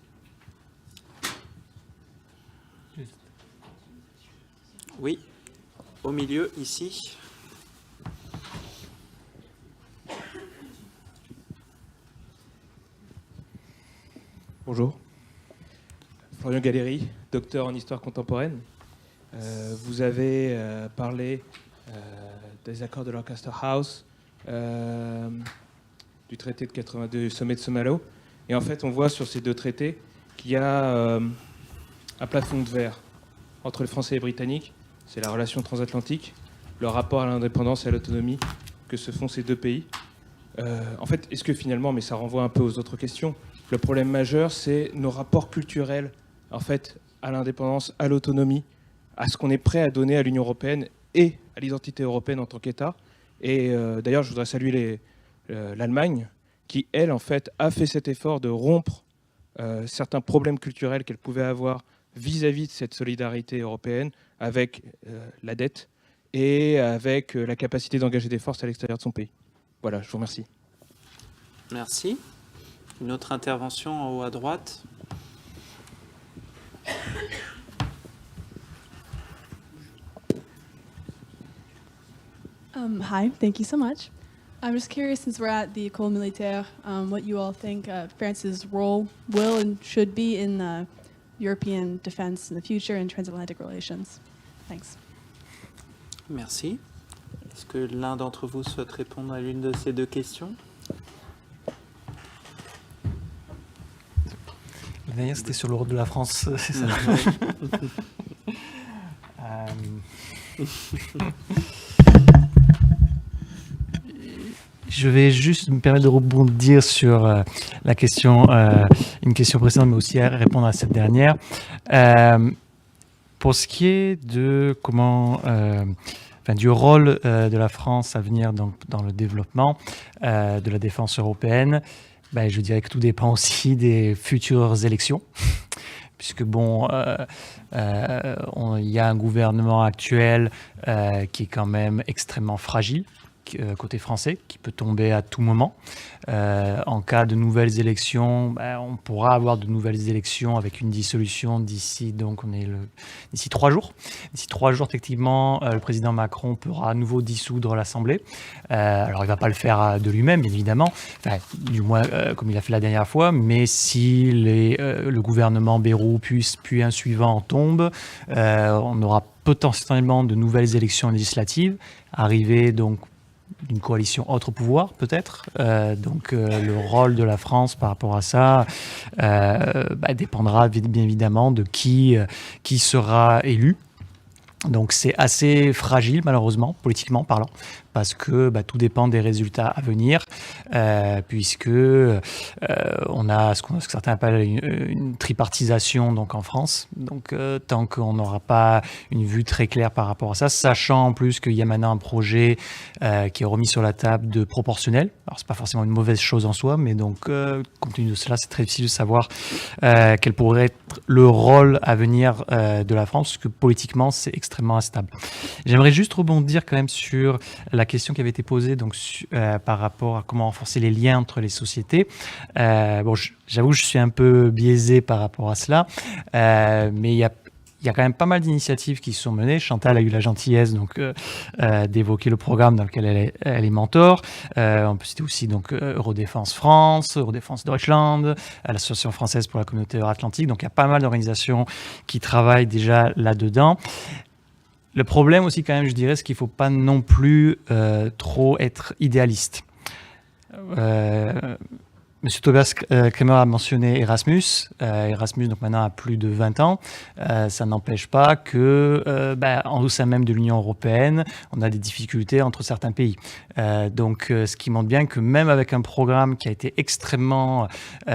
Oui, au milieu, ici. Bonjour. Florian Galéry, docteur en histoire contemporaine. Vous avez parlé des accords de Lancaster House, du traité de 82, du sommet de Somalo. Et en fait, on voit sur ces 2 traités qu'il y a un plafond de verre entre les Français et les Britanniques. C'est la relation transatlantique, le rapport à l'indépendance et à l'autonomie que se font ces 2 pays. En fait, est-ce que finalement, mais ça renvoie un peu aux autres questions, le problème majeur, c'est nos rapports culturels, en fait, à l'indépendance, à l'autonomie, à ce qu'on est prêt à donner à l'Union européenne et à l'identité européenne en tant qu'État. Et d'ailleurs, je voudrais saluer l'Allemagne, qui, elle, en fait, a fait cet effort de rompre certains problèmes culturels qu'elle pouvait avoir vis-à-vis de cette solidarité européenne avec la dette et avec la capacité d'engager des forces à l'extérieur de son pays. Voilà, je vous remercie. Merci. Une autre intervention en haut à droite. Hi, thank you so much. I'm just curious, since we're at the École militaire, what you all think France's role will and should be in European defense in the future and transatlantic relations? Thanks. Merci. Est-ce que l'un d'entre vous souhaite répondre à l'une de ces deux questions? La dernière, c'était sur le rôle de la France, c'est ça. Je vais juste me permettre de rebondir sur la question, une question précédente, mais aussi à répondre à cette dernière. Pour ce qui est de du rôle de la France à venir dans le développement de la défense européenne, je dirais que tout dépend aussi des futures élections, puisque il y a un gouvernement actuel qui est quand même extrêmement fragile, côté français, qui peut tomber à tout moment. En cas de nouvelles élections, on pourra avoir de nouvelles élections avec une dissolution d'ici 3 jours. D'ici 3 jours, techniquement, le président Macron pourra à nouveau dissoudre l'Assemblée. Alors, il ne va pas le faire de lui-même, bien évidemment, du moins comme il a fait la dernière fois, mais si le gouvernement Bayrou puis un suivant tombe, on aura potentiellement de nouvelles élections législatives, arrivées donc d'une coalition autre pouvoir, peut-être. Le rôle de la France par rapport à ça dépendra bien évidemment de qui sera élu. Donc c'est assez fragile, malheureusement, politiquement parlant, parce que tout dépend des résultats à venir, puisque on a ce que certains appellent une tripartisation donc en France. Donc tant qu'on n'aura pas une vue très claire par rapport à ça, sachant en plus qu'il y a maintenant un projet qui est remis sur la table de proportionnel. Alors c'est pas forcément une mauvaise chose en soi, mais donc compte tenu de cela, c'est très difficile de savoir quel pourrait être le rôle à venir de la France, parce que politiquement c'est extrêmement instable. J'aimerais juste rebondir quand même sur la question qui avait été posée par rapport à comment renforcer les liens entre les sociétés. J'avoue, je suis un peu biaisé par rapport à cela, mais il y a quand même pas mal d'initiatives qui sont menées. Chantal a eu la gentillesse d'évoquer le programme dans lequel elle est mentor. On peut citer aussi Eurodéfense France, Eurodéfense Deutschland, l'Association française pour la communauté atlantique. Donc il y a pas mal d'organisations qui travaillent déjà là-dedans. Le problème aussi quand même, je dirais, c'est qu'il ne faut pas non plus trop être idéaliste. Monsieur Tobias Cremer a mentionné Erasmus. Erasmus, donc maintenant, a plus de 20 ans. Ça n'empêche pas que, en sein même de l'Union européenne, on a des difficultés entre certains pays. Ce qui montre bien que même avec un programme qui a été extrêmement, qui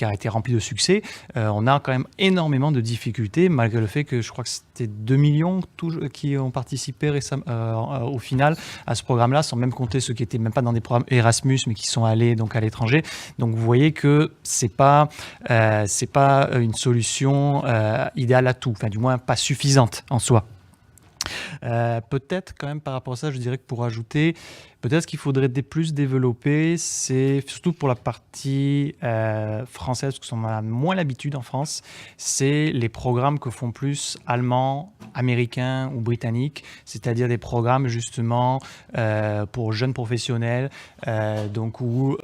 a été rempli de succès, on a quand même énormément de difficultés, malgré le fait que je crois que c'était 2 millions qui ont participé récemment, au final à ce programme-là, sans même compter ceux qui n'étaient même pas dans des programmes Erasmus, mais qui sont allés à l'étranger. Donc vous voyez que c'est pas une solution idéale à tout, du moins pas suffisante en soi. Peut-être quand même par rapport à ça, je dirais que pour ajouter, peut-être ce qu'il faudrait plus développer, c'est surtout pour la partie française, parce qu'on a moins l'habitude en France, c'est les programmes que font plus allemands, américains ou britanniques, c'est-à-dire des programmes justement pour jeunes professionnels, où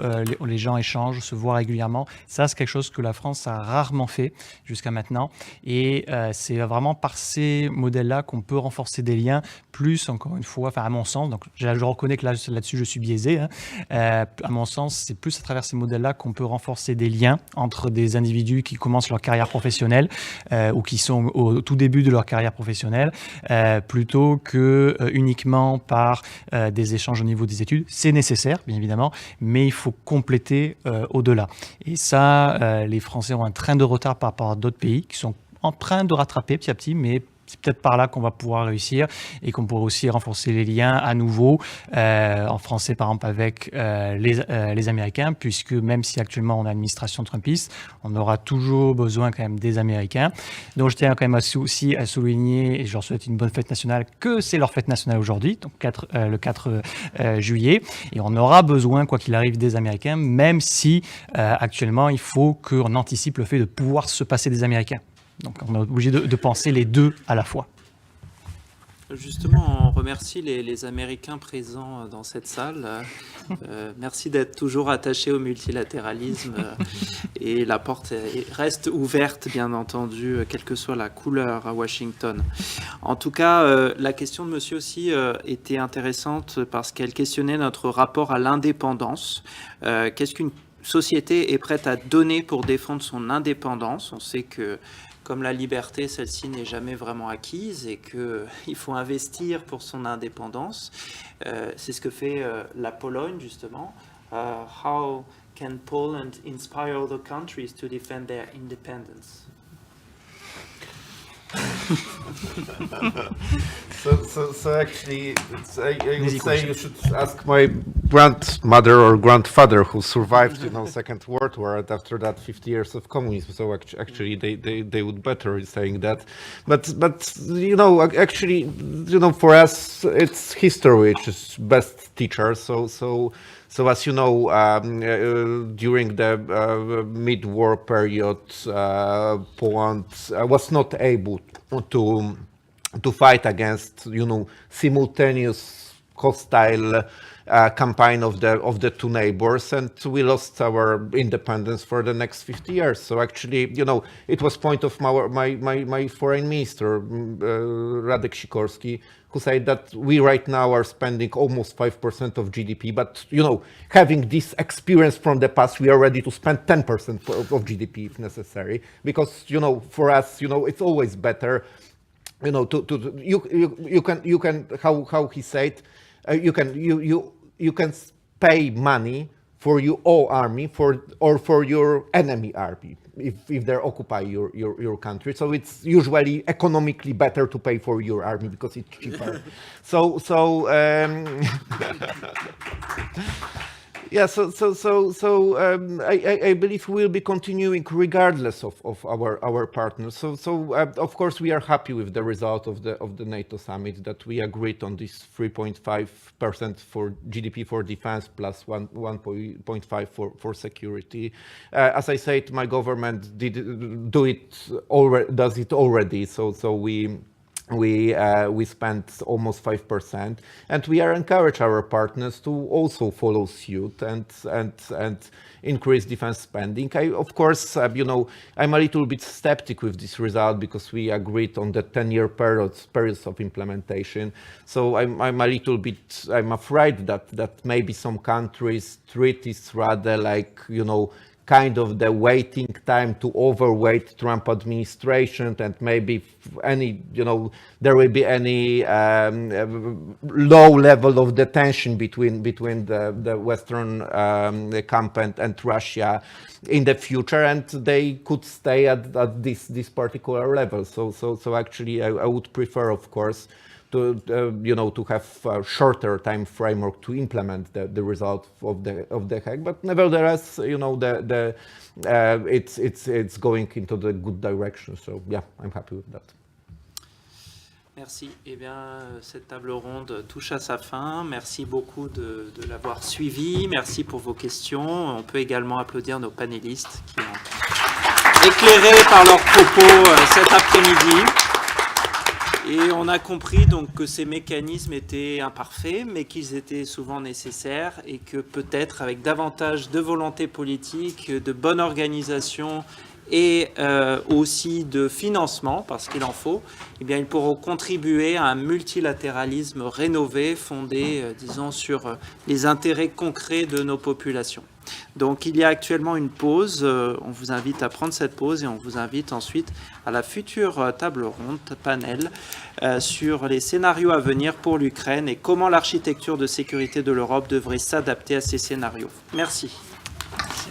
les gens échangent, se voient régulièrement. Ça, c'est quelque chose que la France a rarement fait jusqu'à maintenant, et c'est vraiment par ces modèles-là qu'on peut renforcer des liens, plus encore une fois, à mon sens, donc je reconnais que là-dessus je suis biaisé, à mon sens, c'est plus à travers ces modèles-là qu'on peut renforcer des liens entre des individus qui commencent leur carrière professionnelle ou qui sont au tout début de leur carrière professionnelle, plutôt que uniquement par des échanges au niveau des études. C'est nécessaire, bien évidemment, mais il faut compléter au-delà. Et ça, les Français ont un train de retard par rapport à d'autres pays qui sont en train de rattraper petit à petit, mais c'est peut-être par là qu'on va pouvoir réussir et qu'on pourra aussi renforcer les liens à nouveau en français, par exemple, avec les Américains, puisque même si actuellement on a une administration trumpiste, on aura toujours besoin quand même des Américains. Donc je tiens quand même aussi à souligner, et je leur souhaite une bonne fête nationale, que c'est leur fête nationale aujourd'hui, donc le 4 juillet, et on aura besoin, quoi qu'il arrive, des Américains, même si actuellement il faut qu'on anticipe le fait de pouvoir se passer des Américains. Donc on est obligé de penser les deux à la fois. Justement, on remercie les Américains présents dans cette salle. Merci d'être toujours attachés au multilatéralisme. Et la porte reste ouverte, bien entendu, quelle que soit la couleur à Washington. En tout cas, la question de monsieur aussi était intéressante parce qu'elle questionnait notre rapport à l'indépendance. Qu'est-ce qu'une société est prête à donner pour défendre son indépendance? On sait que comme la liberté, celle-ci n'est jamais vraiment acquise et qu'il faut investir pour son indépendance. C'est ce que fait la Pologne, justement. How can Poland inspire other countries to defend their independence? So actually, I would say you should ask my grandmother or grandfather who survived, Second World War, and after that 50 years of communism. So actually, they would better in saying that. But actually, for us, it's history which is best teacher. So as you know, during the mid-war period, Poland was not able to fight against, simultaneous hostile campaign of the two neighbors, and we lost our independence for the next 50 years. So actually, it was point of my foreign minister, Radek Sikorski, who said that we right now are spending almost 5% of GDP, but, having this experience from the past, we are ready to spend 10% of GDP if necessary, because, for us, it's always better, you can, how he said, you can pay money for your own army or for your enemy army if they occupy your country. So it's usually economically better to pay for your army because it's cheaper. Yeah, I believe we will be continuing regardless of our partners. So of course we are happy with the result of the NATO summit, that we agreed on this 3.5% for GDP for defense plus 1.5 for security. As I said, my government does it already. So we spent almost 5%, and we are encourage our partners to also follow suit and increase defense spending. Of course, I'm a little bit skeptic with this result because we agreed on the 10-year periods of implementation. So I'm afraid that maybe some countries treat this rather like, kind of the waiting time to overweight Trump administration, and maybe there will be any low level of the tension between the Western camp and Russia in the future, and they could stay at this particular level. So actually, I would prefer, of course, to have a shorter time framework to implement the result of the hack. But nevertheless, it's going into the good direction. So yeah, I'm happy with that. Merci. Eh bien, cette table ronde touche à sa fin. Merci beaucoup de l'avoir suivi. Merci pour vos questions. On peut également applaudir nos panélistes qui ont éclairé par leurs propos cet après-midi. Et on a compris donc que ces mécanismes étaient imparfaits, mais qu'ils étaient souvent nécessaires, et que peut-être avec davantage de volonté politique, de bonne organisation et aussi de financement, parce qu'il en faut, eh bien, ils pourront contribuer à un multilatéralisme rénové, fondé, disons, sur les intérêts concrets de nos populations. Donc il y a actuellement une pause, on vous invite à prendre cette pause et on vous invite ensuite à la future table ronde, panel, sur les scénarios à venir pour l'Ukraine et comment l'architecture de sécurité de l'Europe devrait s'adapter à ces scénarios. Merci. Merci.